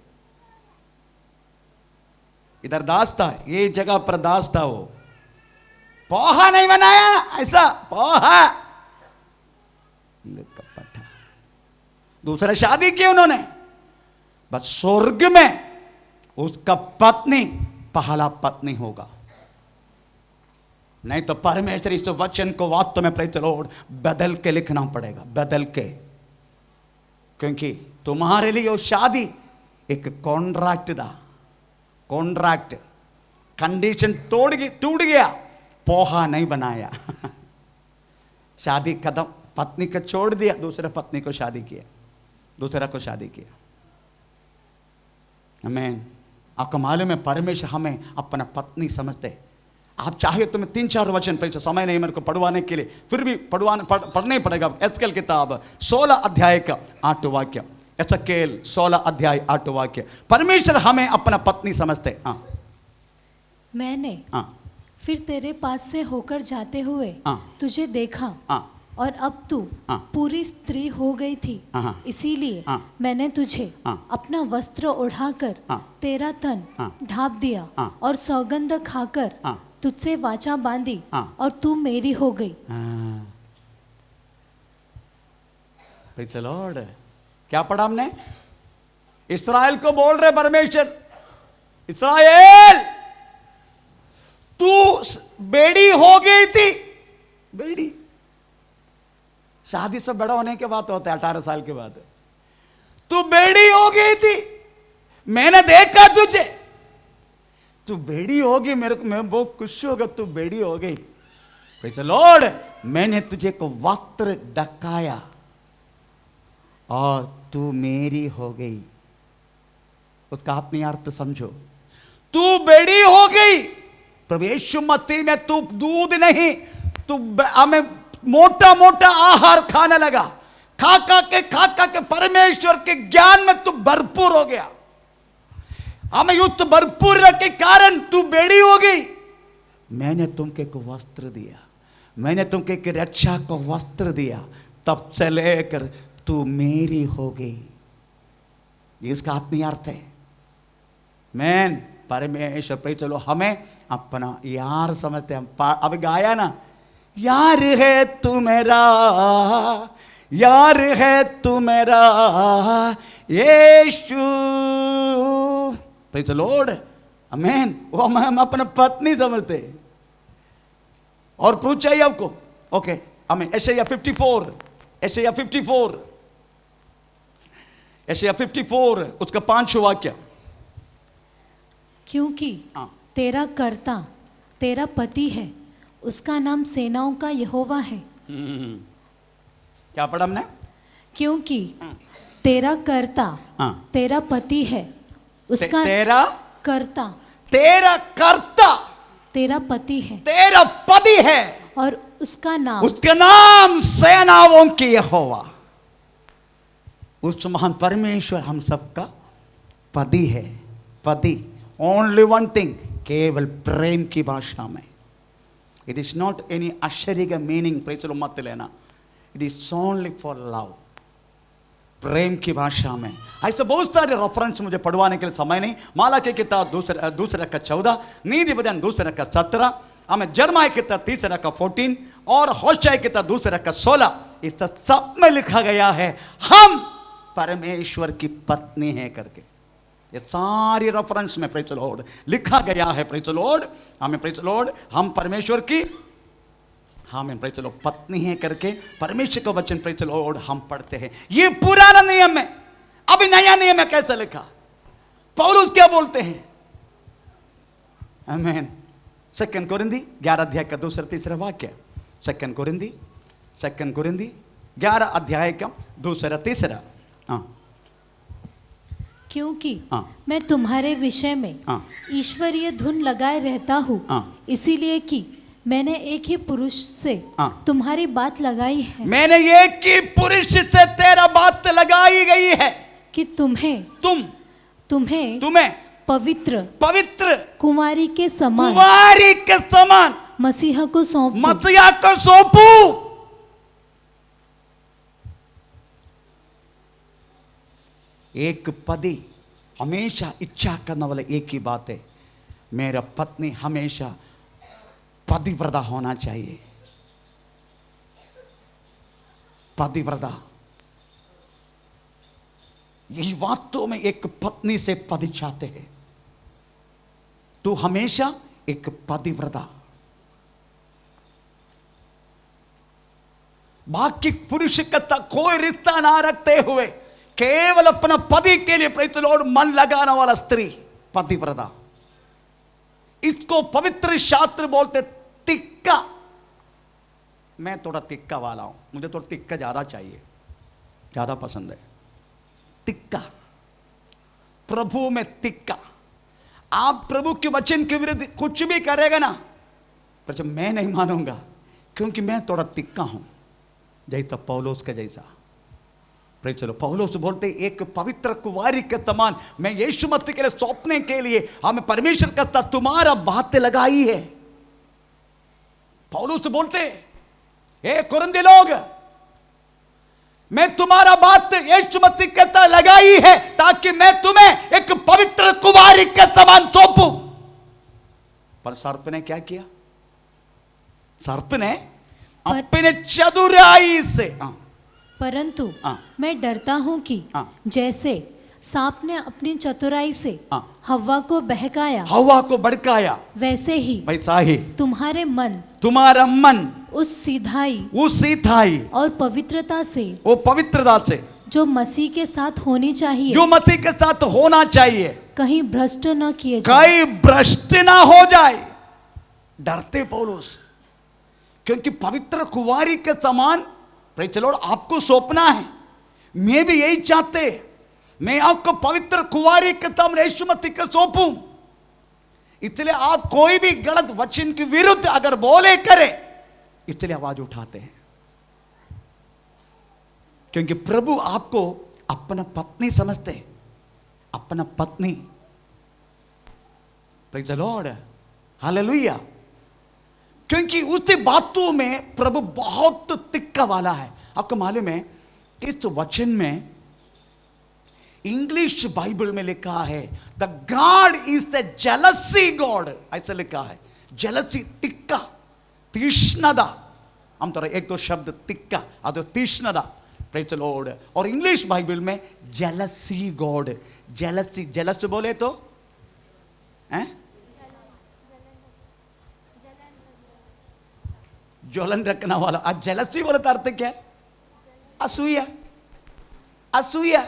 Speaker 1: इधर दास था, ये जगह पर दास था, वो पोहा नहीं बनाया, ऐसा पोहा। दूसरा शादी की उन्होंने, बस स्वर्ग में उसका पत्नी पहला पत्नी होगा। नहीं तो परमेश्वर इस वचन को वास्तव में, प्रेज द लॉर्ड, बदल के लिखना पड़ेगा, बदल के, क्योंकि तुम्हारे लिए वो शादी एक कॉन्ट्रैक्ट था, कॉन्ट्रैक्ट। कंडीशन टूट गया, पोहा नहीं बनाया। शादी कदम, पत्नी को छोड़ दिया, दूसरे पत्नी को शादी किया, दूसरा को शादी किया। आमीन। आपको मालूम है परमेश्वर हमें अपना पत्नी समझते। आप चाहे तो मैं 3-4 वचन पढ़, समय नहीं मेरे को पढ़वाने के लिए, फिर भी पढ़ना ही पड़ेगा। एस्केल किताब 16 अध्याय का 8 वाक्य, एस्केल 16 अध्याय 8 वाक्य। परमेश्वर हमें अपना पत्नी समझते। हाँ,
Speaker 2: मैंने फिर तेरे पास से होकर जाते हुए तुझे देखा, और अब तू पूरी स्त्री हो गई थी, इसीलिए मैंने तुझे अपना वस्त्र उठाकर तेरा तन ढांप दिया और सौगंध खाकर तुझसे वाचा बांधी, और तू मेरी हो गई।
Speaker 1: Praise the Lord. क्या पढ़ा हमने? इस्राएल को बोल रहे परमेश्वर, इस्राएल तू बेड़ी हो गई थी। बेड़ी शादी से बड़ा होने के बाद होता है, 18 साल के बाद। तू बेड़ी हो गई थी, मैंने देखा तुझे, तू बेड़ी हो गई, मेरे को मैं बहुत खुश हो गया, तू बेड़ी हो गई। Praise the Lord. मैंने तुझे को वस्त्र ढकाया और तू मेरी हो गई। उसका अपनी अर्थ समझो। तू बेड़ी हो गई, प्रभु यीशु मसीह में तू दूध नहीं, तू हमें मोटा मोटा आहार खाने लगा, खा खा के परमेश्वर के ज्ञान में तू भरपूर हो गया। हमें युक्त भरपूर के कारण तू बेड़ी हो गई। मैंने तुमके को वस्त्र दिया, मैंने तुमके के रक्षा को वस्त्र दिया, तब से लेकर तू मेरी हो गई। ये इसका आत्मीय अर्थ है। मैन परमेश्वर पे चलो हमें अपना यार समझते हैं। हम अब गाया ना, यार है तू मेरा, यार है तू मेरा यीशु। Praise the Lord. आमीन। वो हम अपना पत्नी समझते। और प्रूफ चाहिए आपको? ओके, आमीन। यशायाह 54, यशायाह 54, यशायाह 54 उसका 5 वाक्य।
Speaker 2: क्योंकि तेरा कर्ता तेरा पति है, उसका नाम सेनाओं का यहोवा है।
Speaker 1: क्या पढ़ा हमने?
Speaker 2: क्योंकि तेरा कर्ता तेरा पति है, उसका
Speaker 1: तेरा
Speaker 2: कर्ता
Speaker 1: तेरा कर्ता
Speaker 2: तेरा पति है,
Speaker 1: तेरा पति है,
Speaker 2: और उसका
Speaker 1: नाम सेनाओं की यहोवा। उस महान परमेश्वर हम सबका पति है। पति, ओनली वन थिंग, केवल प्रेम की भाषा में। इट इज नॉट एनी आश्चर्य का मीनिंग, प्रेज़ मत लेना। It is only for love, प्रेम की भाषा में। ऐसे बहुत सारे रेफरेंस मुझे पढ़वाने के लिए समय नहीं। माला के किताब दूसरा का 14, नीति बदन दूसरा का 17, हमें जर्माय किताब तीसरा का 14, और होशाय किताब दूसरा का 16। इस सब में लिखा गया है हम परमेश्वर की पत्नी है करके। ये सारी रेफरेंस में प्रेज़ द लॉर्ड लिखा गया है। प्रेज़ द लॉर्ड, हमें प्रेज़ द लॉर्ड, हम परमेश्वर की, हमें प्रेज़ द लॉर्ड पत्नी है करके परमेश्वर का वचन प्रेज़ द लॉर्ड हम पढ़ते हैं। ये पुराना नियम है। अभी नया नियम है कैसे लिखा? पौलुस क्या बोलते हैं? आमीन। 2 कोरिन्थी 11 अध्याय का 2-3 वाक्य। 2 कोरिन्थी 11 अध्याय का 2-3। हाँ,
Speaker 2: क्योंकि
Speaker 1: हाँ।
Speaker 2: मैं तुम्हारे विषय में
Speaker 1: हाँ।
Speaker 2: ईश्वरीय धुन लगाए रहता हूँ,
Speaker 1: हाँ।
Speaker 2: इसीलिए कि मैंने एक ही पुरुष से
Speaker 1: हाँ।
Speaker 2: तुम्हारी बात लगाई है
Speaker 1: मैंने एक ही पुरुष से तेरा बात लगाई गई है
Speaker 2: कि तुम्हें पवित्र कुंवारी के समान मसीहा को
Speaker 1: सौंपू। एक पति हमेशा इच्छा करने वाला एक ही बात है, मेरा पत्नी हमेशा पतिव्रता होना चाहिए। पतिव्रता, यही वास्तव में एक पत्नी से पति चाहते हैं। तो हमेशा एक पतिव्रता, बाकी पुरुष का कोई रिश्ता ना रखते हुए केवल अपना पति के लिए प्रेज़ द लॉर्ड मन लगाने वाला स्त्री पतिव्रता। इसको पवित्र शास्त्र बोलते तिक्का। मैं थोड़ा तिक्का वाला हूं, मुझे थोड़ा तिक्का ज्यादा चाहिए, ज्यादा पसंद है तिक्का। प्रभु में तिक्का। आप प्रभु के वचन के विरुद्ध कुछ भी करेगा ना, पर मैं नहीं मानूंगा, क्योंकि मैं थोड़ा तिक्का हूं, जैसा पौलुस का जैसा। चलो, पौलुस बोलते एक पवित्र कुंवारी के समान मैं यीशु मसीह के लिए सौंपने के लिए हमें परमेश्वर का साथ तुम्हारा बात लगाई है। पौलुस बोलते ए कुरिन्थी लोग, मैं तुम्हारा बात यीशु मसीह के साथ लगाई है ताकि मैं तुम्हें एक पवित्र कुंवारी के समान सौंपूं। पर सर्प ने क्या किया? सर्प ने अपने चतुराई से,
Speaker 2: परंतु मैं डरता हूं कि जैसे सांप ने अपनी चतुराई से हव्वा को भड़काया, वैसे ही तुम्हारा मन उस सीधाई और पवित्रता से जो मसीह के साथ होनी चाहिए, कहीं भ्रष्ट न किए जाए।
Speaker 1: कहीं भ्रष्ट ना हो जाए। डरते पौलुस, क्योंकि पवित्र कुंवारी के समान प्रेज़ द लॉर्ड आपको सौंपना है। मैं भी यही चाहते, मैं आपको पवित्र कुंवारी के सामने यीशु मसीह को सौंपूं। इसलिए आप कोई भी गलत वचन के विरुद्ध अगर बोले करे, इसलिए आवाज उठाते हैं, क्योंकि प्रभु आपको अपना पत्नी समझते हैं, अपना पत्नी। Praise the Lord, hallelujah. क्योंकि उस बातों में प्रभु बहुत तिक्का वाला है। आपको मालूम है कि इस वचन में इंग्लिश बाइबल में लिखा है the God is the jealousy God, ऐसा लिखा है। जेलसी, तिक्का, तीक्ष्णता। हम तो एक दो शब्द तिक्का और तीक्ष्णता, प्रेज़ द लॉर्ड। और इंग्लिश बाइबल में जेलसी गॉड, जेलसी, जेलस बोले तो ज्वलन रखना वाला। आज जेलसी बोले तो अर्थ क्या है? असूया। असूया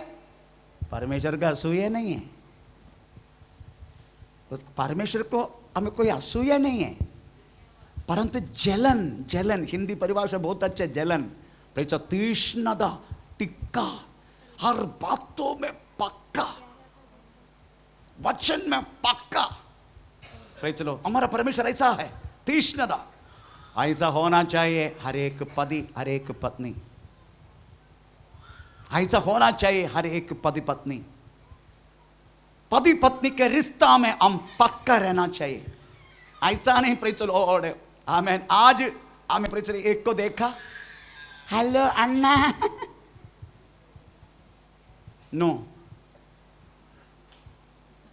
Speaker 1: परमेश्वर का असूया नहीं है। उस परमेश्वर को हमें कोई असूया नहीं है, परंतु जलन, जलन हिंदी परिभाषा बहुत अच्छा, जलन, तीक्ष्णता, टिक्का, हर बातों में पक्का, वचन में पक्का। चलो, हमारा परमेश्वर ऐसा है, तीक्ष्णता। ऐसा होना चाहिए हर एक पति, हर एक पत्नी। ऐसा होना चाहिए हर एक पति पत्नी। पति पत्नी के रिश्ता में हम पक्का रहना चाहिए। ऐसा नहीं प्रेज़ द लॉर्ड, आमीन। आज हमें प्रेज़ एक को देखा, हेलो अन्ना, नो,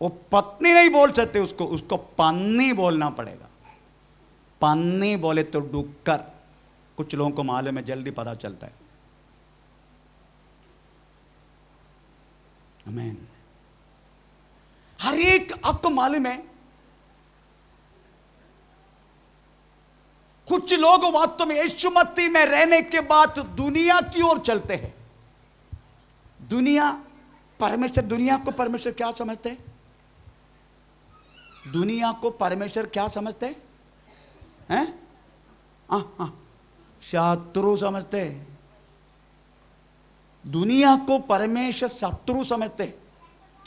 Speaker 1: वो पत्नी नहीं बोल सकते उसको, उसको पत्नी बोलना पड़ेगा। पत्नी बोले तो डुक्कर। कुछ लोगों को मालूम है, जल्दी पता चलता है। आमीन। हर एक, आपको मालूम है कुछ लोग वास्तव में यीशु मसीह में रहने के बाद दुनिया की ओर चलते हैं। दुनिया, परमेश्वर, दुनिया को परमेश्वर क्या समझते हैं? दुनिया को परमेश्वर क्या समझते हैं? शत्रु समझते हैं। दुनिया को परमेश्वर शत्रु समझते हैं।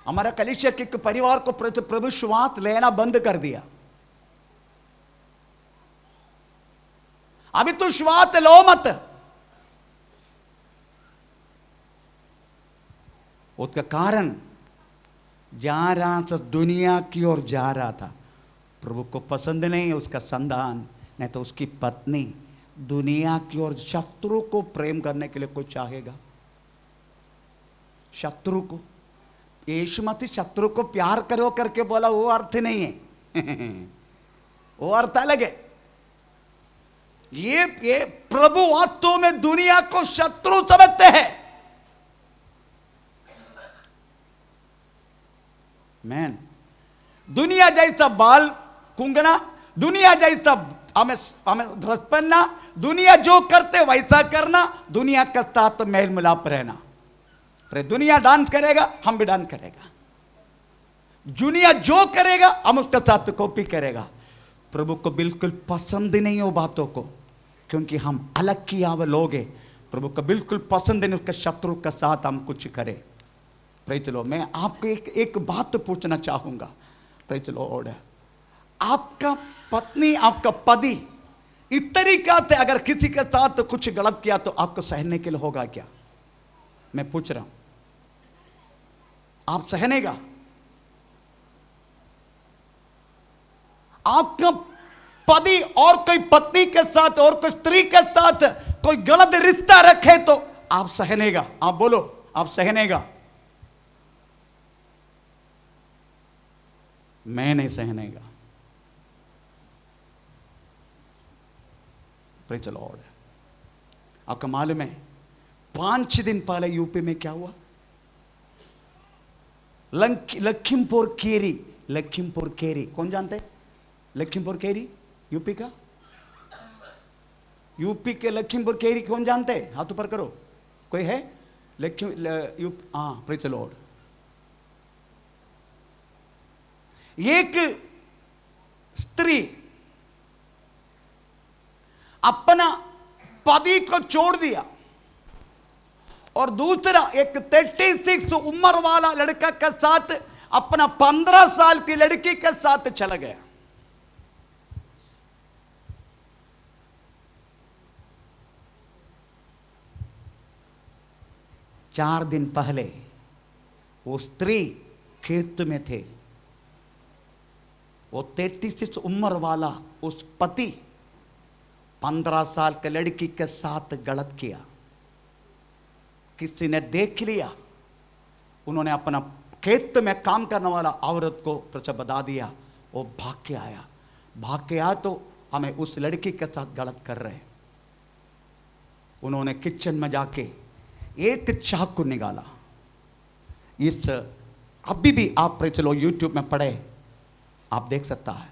Speaker 1: हमारा कलीसिया के परिवार को प्रभु श्वास लेना बंद कर दिया। अभी तो श्वास लो मत। उसका कारण, जा रहा था दुनिया की ओर जा रहा था। प्रभु को पसंद नहीं उसका संतान, नहीं तो उसकी पत्नी दुनिया की ओर। शत्रु को प्रेम करने के लिए कोई चाहेगा? शत्रु को, यीशु मसीह शत्रु को प्यार करो करके बोला, वो अर्थ नहीं है। वो अर्थ अलग है। ये प्रभु वास्तव में दुनिया को शत्रु समझते हैं। मैन, दुनिया जैसा बाल कुंगना, दुनिया जैसा हमें ड्रेस पहनना, दुनिया जो करते वैसा करना, दुनिया के साथ मेल मिलाप रहना। पर दुनिया डांस करेगा, हम भी डांस करेगा। दुनिया जो करेगा हम उसके साथ कॉपी करेगा। प्रभु को बिल्कुल पसंद नहीं हो बातों को, क्योंकि हम अलग किया हुए लोग हैं। प्रभु को बिल्कुल पसंद नहीं उसके शत्रु के साथ हम कुछ करें। प्रेज़ लो, मैं आपको एक बात पूछना चाहूंगा। प्रेज़ लॉर्ड, आपका पत्नी, आपका पति इस तरीका से अगर किसी के साथ कुछ गलत किया तो आपको सहने के लिए होगा क्या? मैं पूछ रहा हूं, आप सहनेगा? आपका पति और कोई पत्नी के साथ और कोई स्त्री के साथ कोई गलत रिश्ता रखे तो आप सहनेगा? आप बोलो, आप सहनेगा? मैं नहीं सहनेगा। Praise the Lord. आपका मालूम है 5 दिन पहले यूपी में क्या हुआ? लखीमपुर खेरी, लखीमपुर खेरी, कौन जानते हैं? लखीमपुर खेरी यूपी का, यूपी के लखीमपुर खेरी कौन जानते हैं? हाथ ऊपर करो। कोई है? हाँ, प्रेज़ द लॉर्ड। एक स्त्री अपना पति को छोड़ दिया और दूसरा एक 36 उम्र वाला लड़का के साथ, अपना 15 साल की लड़की के साथ चला गया। चार दिन पहले वो स्त्री खेत में थे। वो 33 उम्र वाला उस पति 15 साल के लड़की के साथ गलत किया। किसी ने देख लिया, उन्होंने अपना खेत में काम करने वाला औरत को बता दिया। वो भाग के आया, भाग के आया तो हमें उस लड़की के साथ गलत कर रहे। उन्होंने किचन में जाके एक चाकू निकाला। इस अभी भी आप चलो यूट्यूब में पढ़े, आप देख सकता है।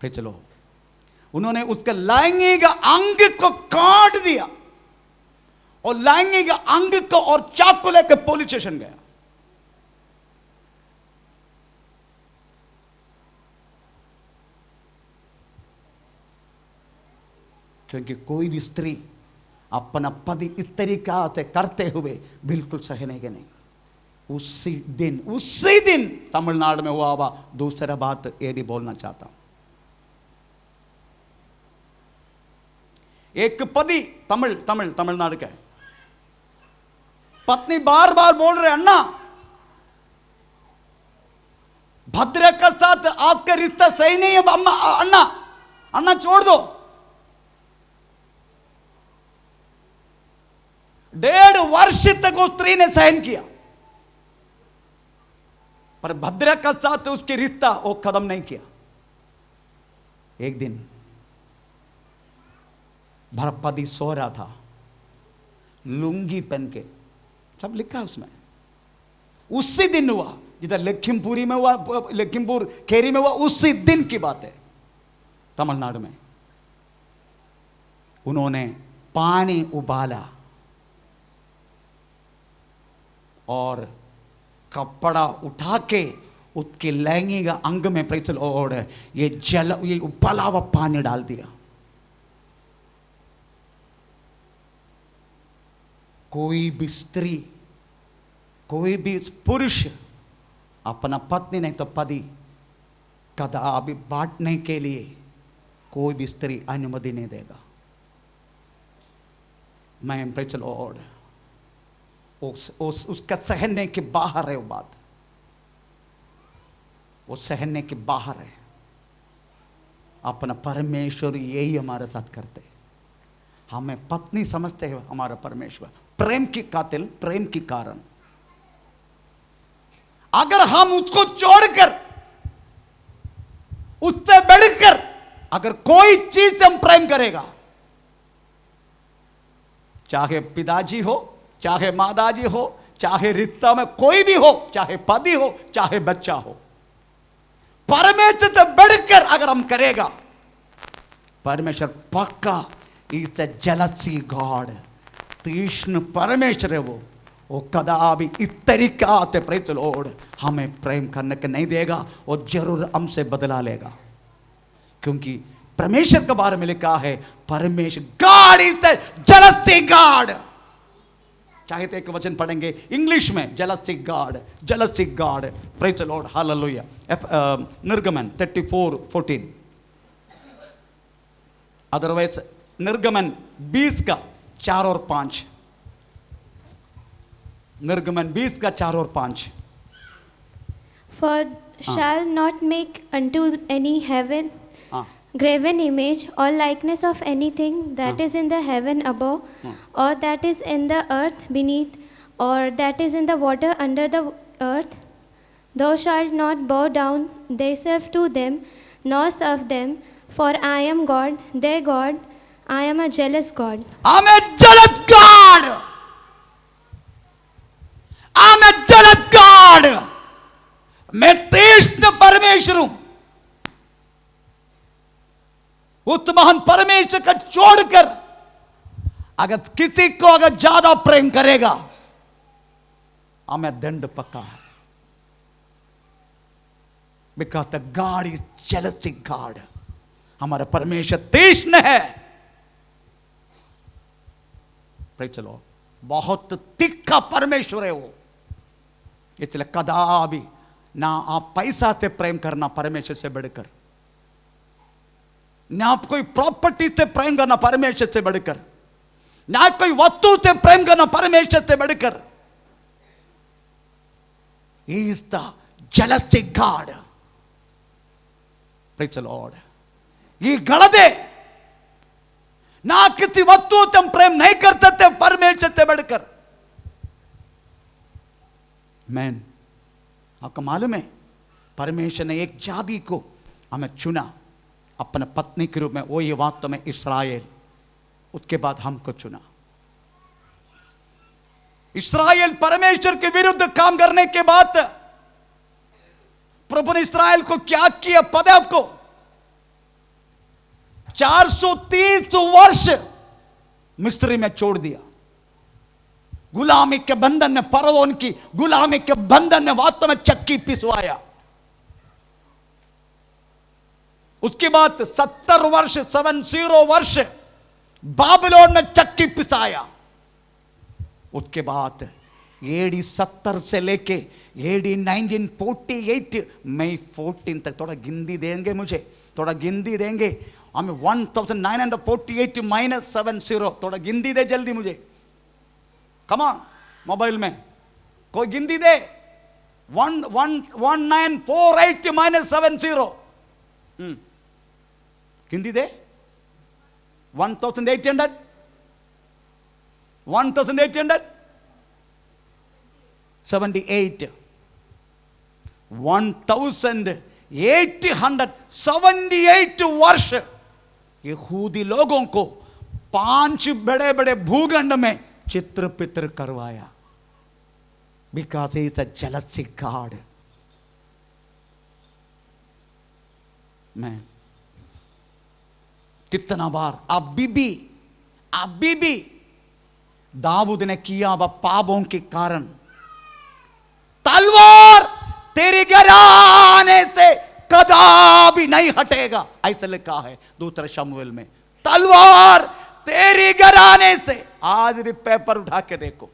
Speaker 1: फिर चलो, उन्होंने उसके लैंगिक अंग को काट दिया और लैंगिक अंग को और चाकू लेकर पुलिस स्टेशन गया। क्योंकि कोई भी स्त्री अपना पति इस तरीका से करते हुए बिल्कुल सहनेगे नहीं। उसी दिन तमिलनाडु में हुआ। दूसरा बात ये भी बोलना चाहता हूं। एक पति तमिलनाडु का पत्नी बार बार बोल रहे, अन्ना भद्र के साथ आपका रिश्ता सही नहीं है, अम्मा अन्ना अन्ना छोड़ दो। 1.5 वर्ष तक उस स्त्री ने सहन किया, पर भद्र के साथ उसके रिश्ता वो कदम नहीं किया। एक दिन पति सो रहा था, लुंगी पहन के, सब लिखा उसमें, उसी दिन हुआ, जिधर लखीमपुरी में हुआ, लखीमपुर खेरी में हुआ, उसी दिन की बात है। तमिलनाडु में उन्होंने पानी उबाला और कपड़ा उठा के उसके लैंगिक अंग में प्रेत और ये उबाला हुआ पानी डाल दिया। कोई भी स्त्री, कोई भी पुरुष अपना पत्नी नहीं तो पति कदापि बांटने के लिए कोई भी स्त्री अनुमति नहीं देगा। मैं प्रेज द लॉर्ड, उसका सहने के बाहर है वो बात, वो सहने के बाहर है। अपना परमेश्वर यही हमारे साथ करते हैं। हमें पत्नी समझते हैं हमारा परमेश्वर, प्रेम की कातिल, प्रेम की कारण। अगर हम उसको छोड़कर, उससे बढ़कर अगर कोई चीज से हम प्रेम करेगा, चाहे पिताजी हो, चाहे माताजी हो, चाहे रिश्ता में कोई भी हो, चाहे पति हो, चाहे बच्चा हो, परमेश्वर से बढ़कर अगर हम करेगा, परमेश्वर पक्का इस जलसी गॉड, तीक्ष्ण परमेश्वर है वो कदापि इस तरीका से प्रेज द लॉर्ड हमें प्रेम करने के नहीं देगा, और जरूर हमसे बदला लेगा। क्योंकि परमेश्वर के बारे में लिखा है, परमेश्वर God is the jealous God. चाहे तो एक वचन पढ़ेंगे इंग्लिश में, jealous God, jealous God, praise the Lord, hallelujah. निर्गमन 34:14, अदरवाइज निर्गमन 20 का 4 और 5, निर्गमन 20 का 4 और 5।
Speaker 3: For shall not make unto any heaven graven image or likeness of anything that is in the heaven above, or that is in the earth beneath, or that is in the water under the earth. Thou shalt not bow down thyself to them, nor serve them, for I am God, their God. I am a jealous God.
Speaker 1: I'm a jealous God. I'm a jealous God. मैं तीक्ष्ण परमेश्वर हूं। उस महान परमेश्वर का छोड़कर अगर किसी को अगर ज्यादा प्रेम करेगा, हमें दंड पक्का है। Because the God is jealous God. हमारा परमेश्वर तीक्ष्ण है। चलो, बहुत तिक्खा परमेश्वर है वो, इसलिए कदापि ना आप पैसा से प्रेम करना परमेश्वर से बढ़कर, ना आप कोई प्रॉपर्टी से प्रेम करना परमेश्वर से बढ़कर, ना कोई वस्तु से प्रेम करना परमेश्वर से बढ़कर। He is the jealous God. Praise the Lord. ये गलत है। ना किसी वस्तु से हम प्रेम नहीं कर सकते परमेश्वर से बढ़कर। मैन, आपको मालूम है परमेश्वर ने एक जाति को हमें चुना अपने पत्नी के रूप में, वो ये वास्तव में इस्राएल, उसके बाद हमको चुना। इस्राएल परमेश्वर के विरुद्ध काम करने के बाद प्रभु ने इस्राएल को क्या किया पता है आपको? 430 वर्ष मिस्री में छोड़ दिया। गुलामी के बंधन ने, फरौन की गुलामी के बंधन ने वास्तव में चक्की पिसवाया। उसके बाद 70 वर्ष, 70 वर्ष बाबिलोन में चक्की पिसाया। उसके बाद AD 70 से लेके AD 1948 मई 14 तक, थोड़ा गिनती देंगे मुझे, थोड़ा गिनती देंगे हमें, 1948 माइनस 70, थोड़ा गिनती दे जल्दी मुझे, कमान मोबाइल में कोई गिनती दे, 1948 माइनस 70, गिनती दे, 1800, 1878, 1878 वर्ष यहूदी लोगों को 5 बड़े बड़े भूखंड में चित्र पित्र करवाया। because he is a jealousy God. मैं कितना बार अभी भी दाऊद ने किया वह पापों के कारण, तलवार तेरे घराने से कदापि नहीं हटेगा, ऐसा लिखा है दूसरे शमूएल में। तलवार तेरी घराने से। आज भी पेपर उठा के देखो,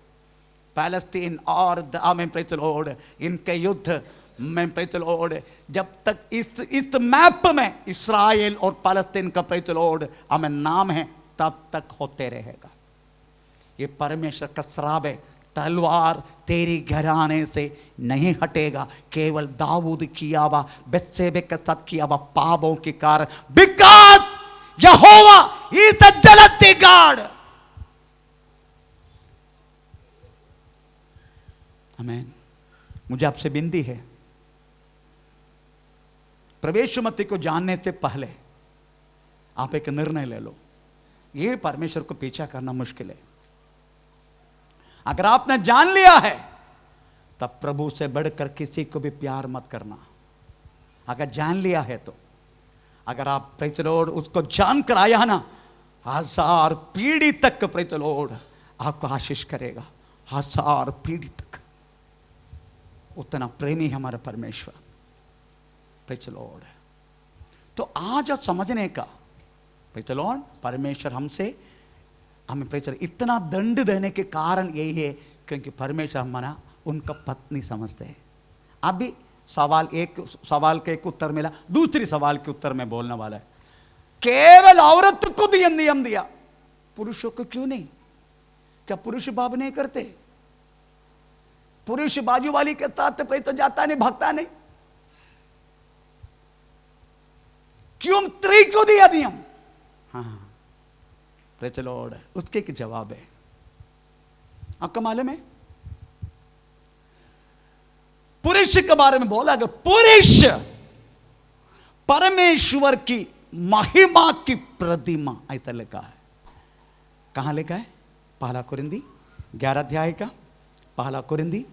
Speaker 1: पैलेस्टीन और प्रेज़ द लॉर्ड, इनके युद्ध में प्रेज़ द लॉर्ड, जब तक इस मैप में इस्राएल और पैलेस्टीन का प्रेज़ द लॉर्ड हमें नाम है, तब तक होते रहेगा। ये परमेश्वर का श्राप है। तलवार तेरी घराने से नहीं हटेगा, केवल दाऊद किया हुआ, बेत्शेबा के साथ किया हुआ पापों के कारण। Because Jehovah is the jealousy God. आमीन। मुझे आपसे विनती है, प्रवेश मत को जानने से पहले आप एक निर्णय ले लो। ये परमेश्वर को पीछा करना मुश्किल है। अगर आपने जान लिया है, तब प्रभु से बढ़कर किसी को भी प्यार मत करना। अगर जान लिया है तो, अगर आप प्रेज़ द लॉर्ड उसको जानकर आया ना, 1000 पीढ़ी तक प्रेज़ द लॉर्ड आपको आशीष करेगा। 1000 पीढ़ी तक। उतना प्रेमी है हमारा परमेश्वर। Praise the Lord. तो आज समझने का, प्रेज़ द लॉर्ड, परमेश्वर हमसे हमें प्रेज़ द लॉर्ड इतना दंड देने के कारण यही है क्योंकि परमेश्वर हमारा उनका पत्नी समझते हैं। अभी सवाल के एक उत्तर मिला, दूसरी सवाल के उत्तर में बोलने वाला है। केवल औरत को नियम दिया, पुरुषों को क्यों नहीं? क्या पुरुष बाप नहीं करते? पुरुष बाजू वाली के साथ तो जाता नहीं, भागता नहीं, क्यों स्त्री को दिया नियम? हाँ, प्रेज़ द लॉर्ड, उसके एक जवाब है। आपका मालूम है, पुरुष के बारे में बोला कि पुरुष परमेश्वर की महिमा की प्रतिमा, ऐसा लिखा है। कहां लिखा है? पहला कुरिन्दी 11 अध्याय का, पहला कुरिन्दी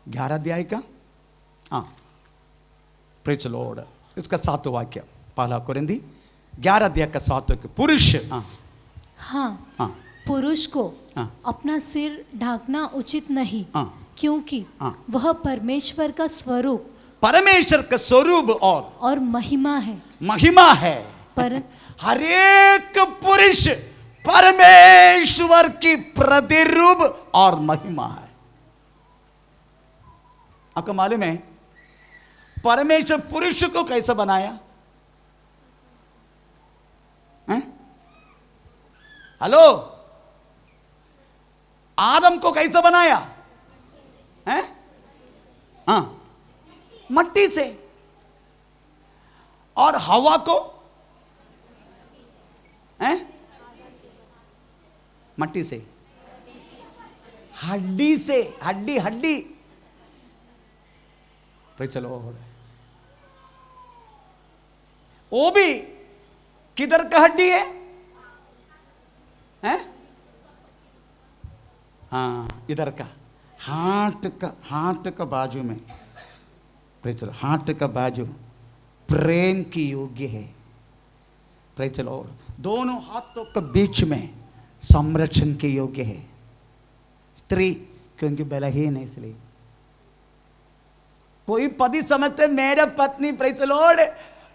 Speaker 1: 11 अध्याय का, हाँ, प्रेज़ द लॉर्ड, इसका 7वां वाक्य, पहला कुरिन्दी 11 अध्याय का 7वां वाक्य। पुरुष, हाँ,
Speaker 2: पुरुष को
Speaker 1: हाँ,
Speaker 2: अपना सिर ढांकना उचित नहीं,
Speaker 1: हाँ,
Speaker 2: क्योंकि
Speaker 1: हाँ,
Speaker 2: वह परमेश्वर का स्वरूप,
Speaker 1: परमेश्वर का स्वरूप और
Speaker 2: महिमा है।
Speaker 1: महिमा है।
Speaker 2: पर
Speaker 1: हर एक पुरुष परमेश्वर की प्रतिरूप और महिमा है। आपको मालूम है परमेश्वर पुरुष को कैसे बनाया? हेलो, आदम को कैसे बनाया? हैं? हाँ, मट्टी से। और हवा को हैं? मट्टी से, हड्डी से, हड्डी। चलो, वो भी किधर का हड्डी है? हैं? हाँ, इधर का, हाथ का बाजू में, हाथ का बाजू प्रेम की योग्य है। प्रेज़ द लॉर्ड, दोनों हाथों के बीच में संरक्षण के योग्य है। स्त्री क्योंकि बलहीन है, इसलिए कोई पति समझते मेरा पत्नी, प्रेज़ द लॉर्ड,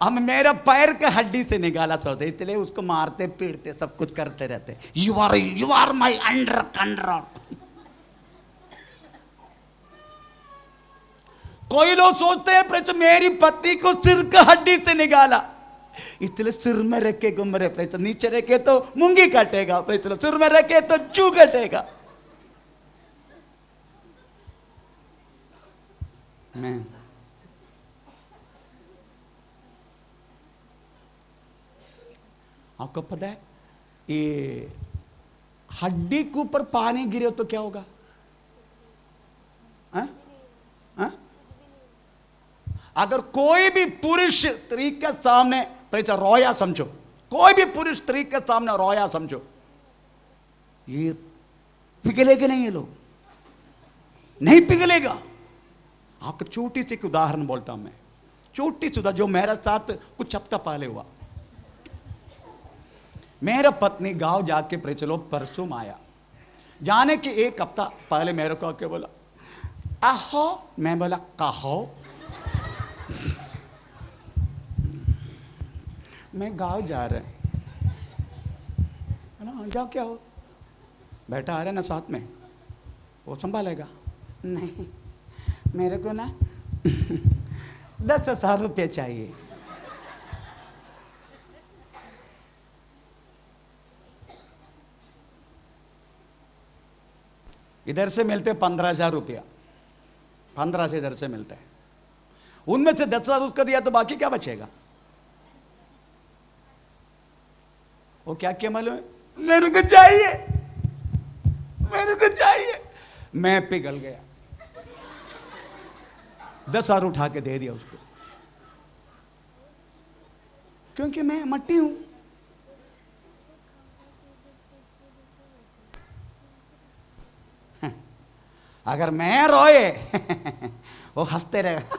Speaker 1: हम मेरा पैर के हड्डी से निकाला सोचते, इसलिए उसको मारते पीटते सब कुछ करते रहते। You are my under control. कोई लोग सोचते हैं प्रेज़ मेरी पत्नी को सिर का हड्डी से निकाला, इसलिए सिर में रखे घूम रहे। प्रेज़ नीचे रखे तो मूंगी काटेगा, प्रेज़ सिर में रखे तो चू काटेगा। मैं आपको पता है ये हड्डी के ऊपर पानी गिरे तो क्या होगा? हा? हा? अगर कोई भी पुरुष स्त्री के सामने रोया समझो, कोई भी पुरुष स्त्री के सामने रोया समझो, ये पिघलेगे नहीं ये लोग। नहीं पिघलेगा। आपको छोटी सी एक उदाहरण बोलता हूं मैं, छोटी सी जो मेरे साथ कुछ हफ्ता पहले हुआ। मेरा पत्नी गांव जाके चलो परसों आया, जाने के एक हफ्ता पहले मेरे को आके बोला आहो, मैं बोला कहो। मैं गांव जा रहे ना, जाओ क्या हो, बेटा आ रहे ना साथ में, वो संभालेगा। नहीं मेरे को ना 10,000 रुपये चाहिए। इधर से मिलते 15,000 रुपया, 15 से इधर से मिलते हैं, उनमें से 10,000 उसका दिया तो बाकी क्या बचेगा? वो क्या क्या मालूम है, मेरे को चाहिए, मेरे को चाहिए। मैं पिघल गया, 10,000 उठा के दे दिया उसको, क्योंकि मैं मट्टी हूं। अगर मैं रोए वो हंसते रहेगा।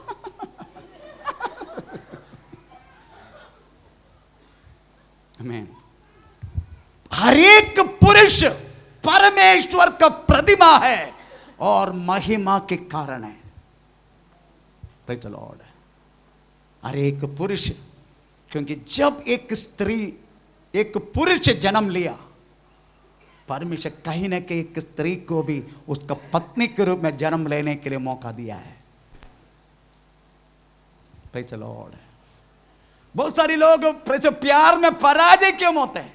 Speaker 1: आमीन। हर एक पुरुष परमेश्वर का प्रतिमा है और महिमा के कारण है। Praise the Lord. हर एक पुरुष, क्योंकि जब एक स्त्री एक पुरुष जन्म लिया, परमेश्वर कहीं ना कहीं एक स्त्री को भी उसका पत्नी के रूप में जन्म लेने के लिए मौका दिया है। Praise the Lord. बहुत सारे लोग प्यार में पराजय क्यों होते हैं?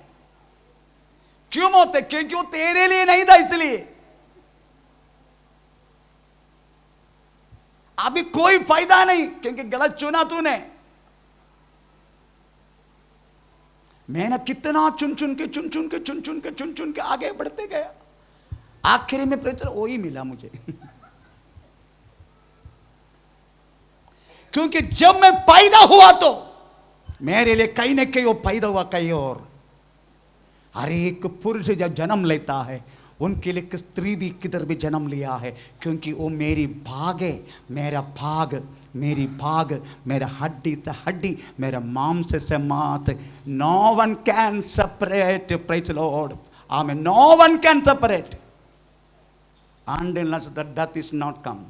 Speaker 1: क्यों होते? क्योंकि वो तेरे लिए नहीं था, इसलिए अभी कोई फायदा नहीं, क्योंकि गलत चुना तूने। मैंने कितना चुन चुन के आगे बढ़ते गया, आखिर में प्रेतर वही मिला मुझे। क्योंकि जब मैं पैदा हुआ तो मेरे लिए कहीं ना कहीं वो पैदा हुआ कहीं और। हर एक पुरुष जब जन्म लेता है, उनके लिए एक स्त्री भी किधर भी जन्म लिया है, क्योंकि वो मेरी भाग है, मेरा भाग, मेरी भाग, मेरा हड्डी से हड्डी, मेरा मांस से मांस। No one can separate, praise the Lord, amen. No one can separate until the death is not come.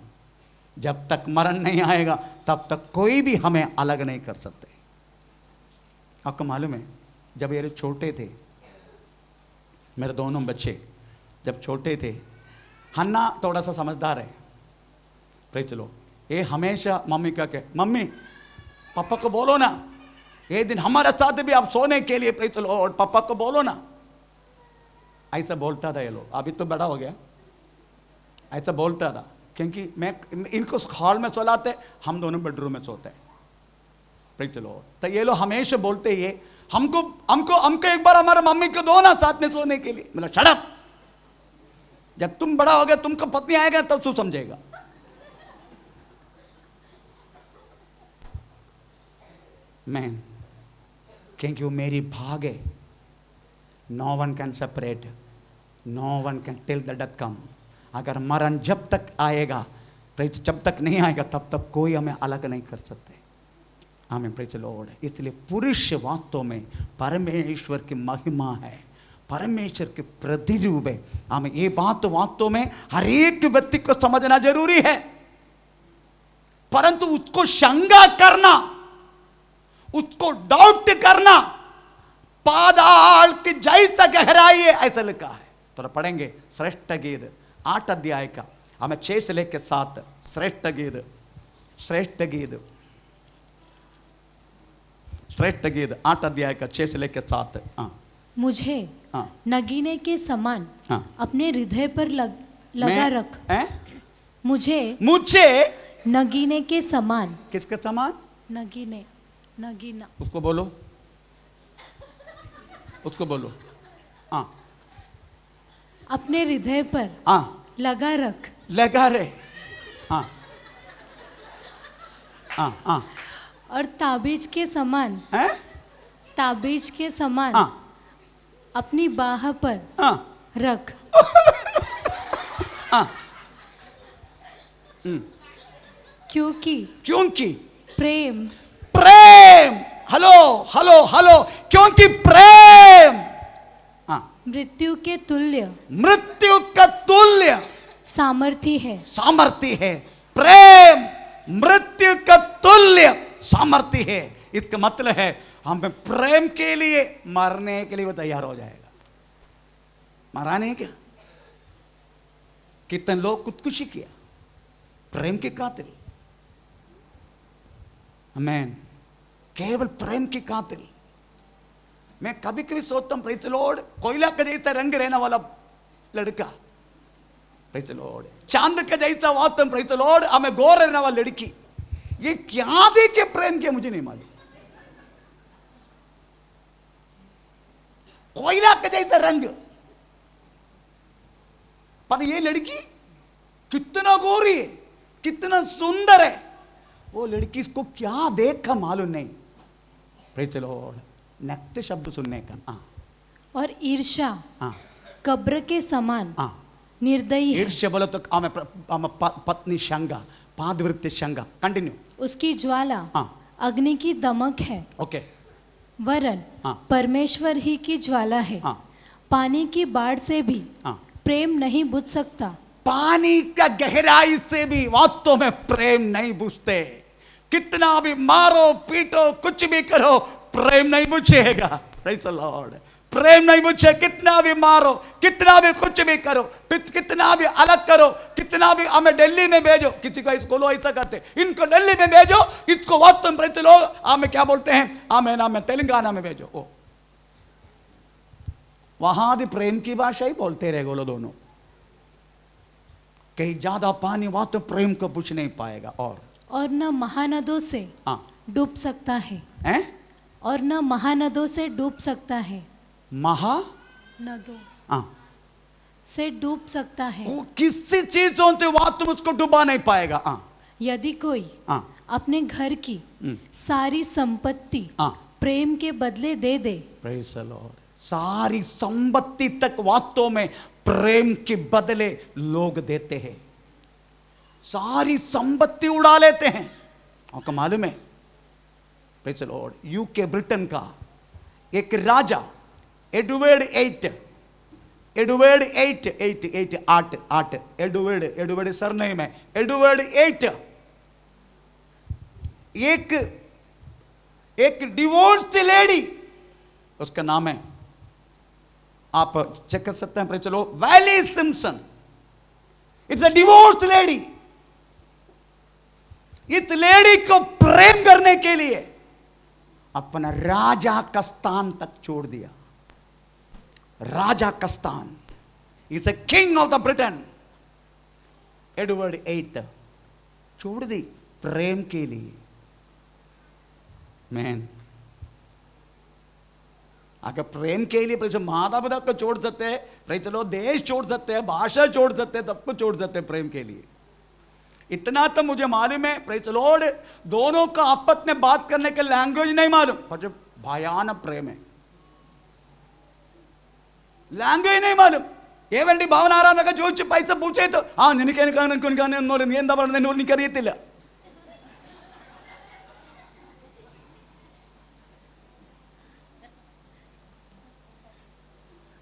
Speaker 1: जब तक मरण नहीं आएगा तब तक कोई भी हमें अलग नहीं कर सकते। आपको मालूम है, जब ये छोटे थे, मेरे दोनों बच्चे जब छोटे थे, हन्ना थोड़ा सा समझदार है, प्रेज़ द लॉर्ड। ये हमेशा मम्मी का कहे, मम्मी पापा को बोलो ना, ये दिन हमारे साथ भी आप सोने के लिए, प्रेज़ द लॉर्ड, पापा को बोलो ना। ऐसा बोलता था ये लोग, अभी तो बड़ा हो गया, ऐसा बोलता था। क्योंकि मैं इनको हॉल में सोलाते, हम दोनों बेडरूम में सोते हैं, प्रेज़ द लॉर्ड। तो ये लोग हमेशा बोलते ही हमको हमको हमको एक बार हमारे मम्मी को दो ना साथ में सोने के लिए। मतलब शट अप, जब तुम बड़ा हो गया, तुमको पत्नी आएगा तब तू समझेगा। मैं, क्योंकि वो मेरी भाग है। No one can separate, no one can till the death come. अगर मरण जब तक आएगा, जब तक नहीं आएगा, तब तक कोई हमें अलग नहीं कर सकते। आमीन, प्रेज़ द लॉर्ड। इसलिए पुरुष वास्तव में परमेश्वर की महिमा है, परमेश्वर के प्रतिरूप है। आमीन। ये बात तो वास्तव में हर एक व्यक्ति को समझना जरूरी है, परंतु उसको शंका करना, उसको डाउट करना, पाताल की जैसा गहराई है, ऐसा लिखा है। तो पढ़ेंगे श्रेष्ठ गीत 8 अध्याय का, हमें 6 से लेकर 7। श्रेष्ठ गीत, श्रेष्ठ गीत, श्रेष्ठ गीत 8 अध्याय का 6 से लेकर 7।
Speaker 2: मुझे नगीने के समान अपने हृदय पर लगा रख। मुझे नगीने के समान।
Speaker 1: किसके समान?
Speaker 2: नगीने, नगीना।
Speaker 1: उसको बोलो, उसको बोलो।
Speaker 2: अपने हृदय पर लगा रख,
Speaker 1: लगा रे।
Speaker 2: और ताबीज के समान, ताबीज के समान अपनी बाह पर रख। क्योंकि
Speaker 1: क्योंकि
Speaker 2: प्रेम
Speaker 1: प्रेम, हेलो हेलो हेलो, क्योंकि प्रेम, हाँ,
Speaker 2: मृत्यु के तुल्य
Speaker 1: मृत्यु का तुल्य
Speaker 2: सामर्थ्य है।
Speaker 1: सामर्थ्य है। प्रेम मृत्यु का तुल्य सामर्थ्य है। इसका मतलब है हमें प्रेम के लिए मरने के लिए वो तैयार हो जाएगा। मरा नहीं क्या? कितने लोग खुदकुशी किया प्रेम के कातिल। आमीन। केवल प्रेम के कातिल। मैं कभी कभी सोचता हूं, प्रेज़ द लॉर्ड, कोयला का जैसा रंग रहने वाला लड़का, प्रेज़ द लॉर्ड, चांद का जैसा वातम, प्रेज़ द लॉर्ड, हमें गोर रहने वाली लड़की, ये क्या दे के प्रेम किया मुझे नहीं मालूम। कोयला का जैसा रंग, पर ये लड़की कितना गोरी है, कितना सुंदर है। वो लड़की इसको क्या देखा मालूम नहीं। Praise the Lord. नेक्स्ट शब्द सुनने का, हाँ,
Speaker 2: और ईर्ष्या
Speaker 1: हाँ,
Speaker 2: कब्र के समान
Speaker 1: हाँ,
Speaker 2: निर्दयी है।
Speaker 1: ईर्ष्या बोलो तो पत्नी शंगा, पादवृत्ति शंगा, कंटिन्यू।
Speaker 2: उसकी ज्वाला
Speaker 1: हाँ,
Speaker 2: अग्नि की दमक है,
Speaker 1: ओके,
Speaker 2: वरन
Speaker 1: हाँ,
Speaker 2: परमेश्वर ही की ज्वाला है।
Speaker 1: हाँ,
Speaker 2: पानी की बाढ़ से भी
Speaker 1: हाँ,
Speaker 2: प्रेम नहीं बुझ सकता।
Speaker 1: पानी का गहराई से भी वास्तव में प्रेम नहीं बुझते। कितना भी मारो पीटो कुछ भी करो, प्रेम नहीं बुझेगा। Praise the Lord. प्रेम नहीं बुझे, कितना भी मारो, कितना भी कुछ भी करो, कितना भी अलग करो, कितना भी हमें दिल्ली में भेजो, किसी को इसको लो ऐसा कहते, इनको दिल्ली में भेजो, इसको वास्तव में, प्रेज़ द लॉर्ड, हमें क्या बोलते हैं, हमें तेलंगाना में भेजो, ओ वहां भी प्रेम की भाषा ही बोलते रहे बोलो दोनों। कहीं ज्यादा पानी वहां तो प्रेम को बुझ नहीं पाएगा।
Speaker 2: और न महानदों से
Speaker 1: हाँ,
Speaker 2: डूब सकता है,
Speaker 1: हैं?
Speaker 2: और न महानदों से डूब सकता है। नदों
Speaker 1: हाँ,
Speaker 2: से डूब सकता है।
Speaker 1: किसी चीजों से वहां तुम उसको डुबा नहीं पाएगा। हाँ,
Speaker 2: यदि कोई
Speaker 1: हाँ,
Speaker 2: अपने घर की सारी संपत्ति
Speaker 1: हाँ,
Speaker 2: प्रेम के बदले दे दे,
Speaker 1: प्रेज़ द लॉर्ड, सारी संपत्ति तक वास्तव में प्रेम के बदले लोग देते हैं। सारी संपत्ति उड़ा लेते हैं। आपको मालूम है, praise the Lord, UK Britain का एक राजा एडवर्ड सरनेम है एडवर्ड 8, एक डिवोर्स्ड लेडी, उसका नाम है, आप चेक कर सकते हैं, चलो, valley Simpson. It's a divorced lady. इस लेडी को प्रेम करने के लिए अपना राजा का स्थान तक छोड़ दिया। राजा का स्थान, is a king of the Britain, Edward 8 छोड़ दी प्रेम के लिए। मैन, अगर प्रेम के लिए जो माता पिता को छोड़ सकते हैं, प्रेम चलो देश छोड़ सकते हैं, भाषा छोड़ सकते हैं, सबको छोड़ सकते हैं प्रेम के लिए। इतना तो मुझे मालूम है, प्रेज़ द लॉर्ड, दोनों का आपस में बात करने के लैंग्वेज नहीं मालूम, पर जो भयानक प्रेम है, लैंग्वेज नहीं मालूम। ఏవండి భావన ఆరాధక చూచి పైసా పూచేతో నినకేను కానుకొని కానీ ఏందా പറഞ്ഞ എനിക്കറിയത്തില്ല.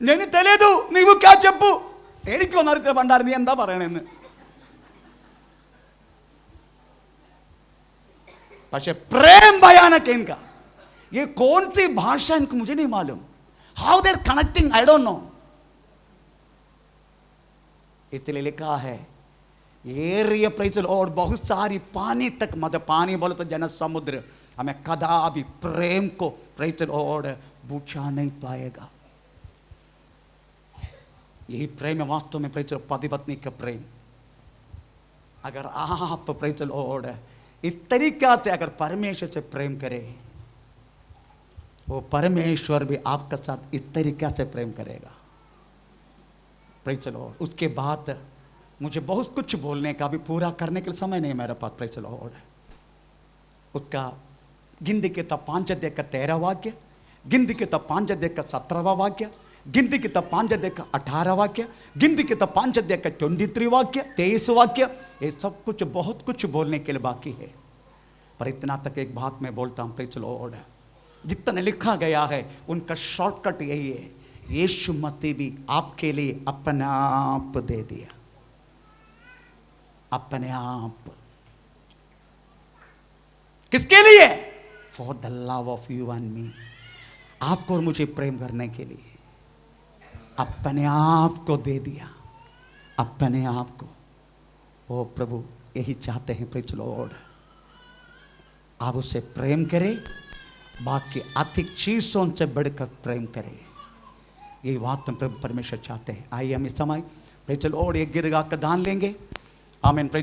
Speaker 1: నేను తెలియదు, నీవు క్యా చెప్పు, എനിക്ക് ഒന്നറിയ പണ്ടാറ് നീ എന്താ പറയണെന്ന്. പക്ഷെ प्रेम भयानक है इनका. ये कौन सी भाषा इनको मुझे नहीं मालूम. How there connecting I don't know. इसलिए लिखा है एरिया प्रेज़ द लॉर्ड, बहुत सारी पानी तक, मतलब पानी बोले तो जन समुद्र, हमें कदापि प्रेम को प्रेज़ द लॉर्ड बुझा नहीं पाएगा. यही प्रेम है वास्तव में प्रेज़ द लॉर्ड, पति पत्नी का प्रेम. अगर आप प्रेज़ द लॉर्ड इस तरीका से अगर परमेश्वर से प्रेम करें, वो परमेश्वर भी आपके साथ इस तरीका से प्रेम करेगा. Praise the Lord. उसके बाद मुझे बहुत कुछ बोलने का, भी पूरा करने के लिए समय नहीं मेरे पास. Praise the Lord. उसका गिनती के तब 5 अध्याय का 13 वाक्य, गिनती के तब 5 अध्याय का 17वां वाक्य, गिनती किताब 5 अध्याय का 18 वाक्य, गिनती किताब 5 अध्याय का 23 वाक्य, 23 वाक्य, ये सब कुछ बहुत कुछ बोलने के लिए बाकी है। पर इतना तक एक बात मैं बोलता हूं, प्रेज़ द लॉर्ड, जितना लिखा गया है उनका शॉर्टकट यही है, यीशु मसीह भी आपके लिए अपने आप दे दिया, अपने आप। किसके लिए? For the love of you and me, आपको और मुझे प्रेम करने के लिए अपने आप को दे दिया, अपने आप को। ओ प्रभु यही चाहते हैं, प्रेज़ द लॉर्ड, आप उससे प्रेम करें, बाकी अधिक चीजों से बढ़कर प्रेम करें। ये बात हम प्रभु परमेश्वर चाहते हैं। आइए हम इस समय प्रेज़ द लॉर्ड एक गीत गाकर दान लेंगे। आमीन।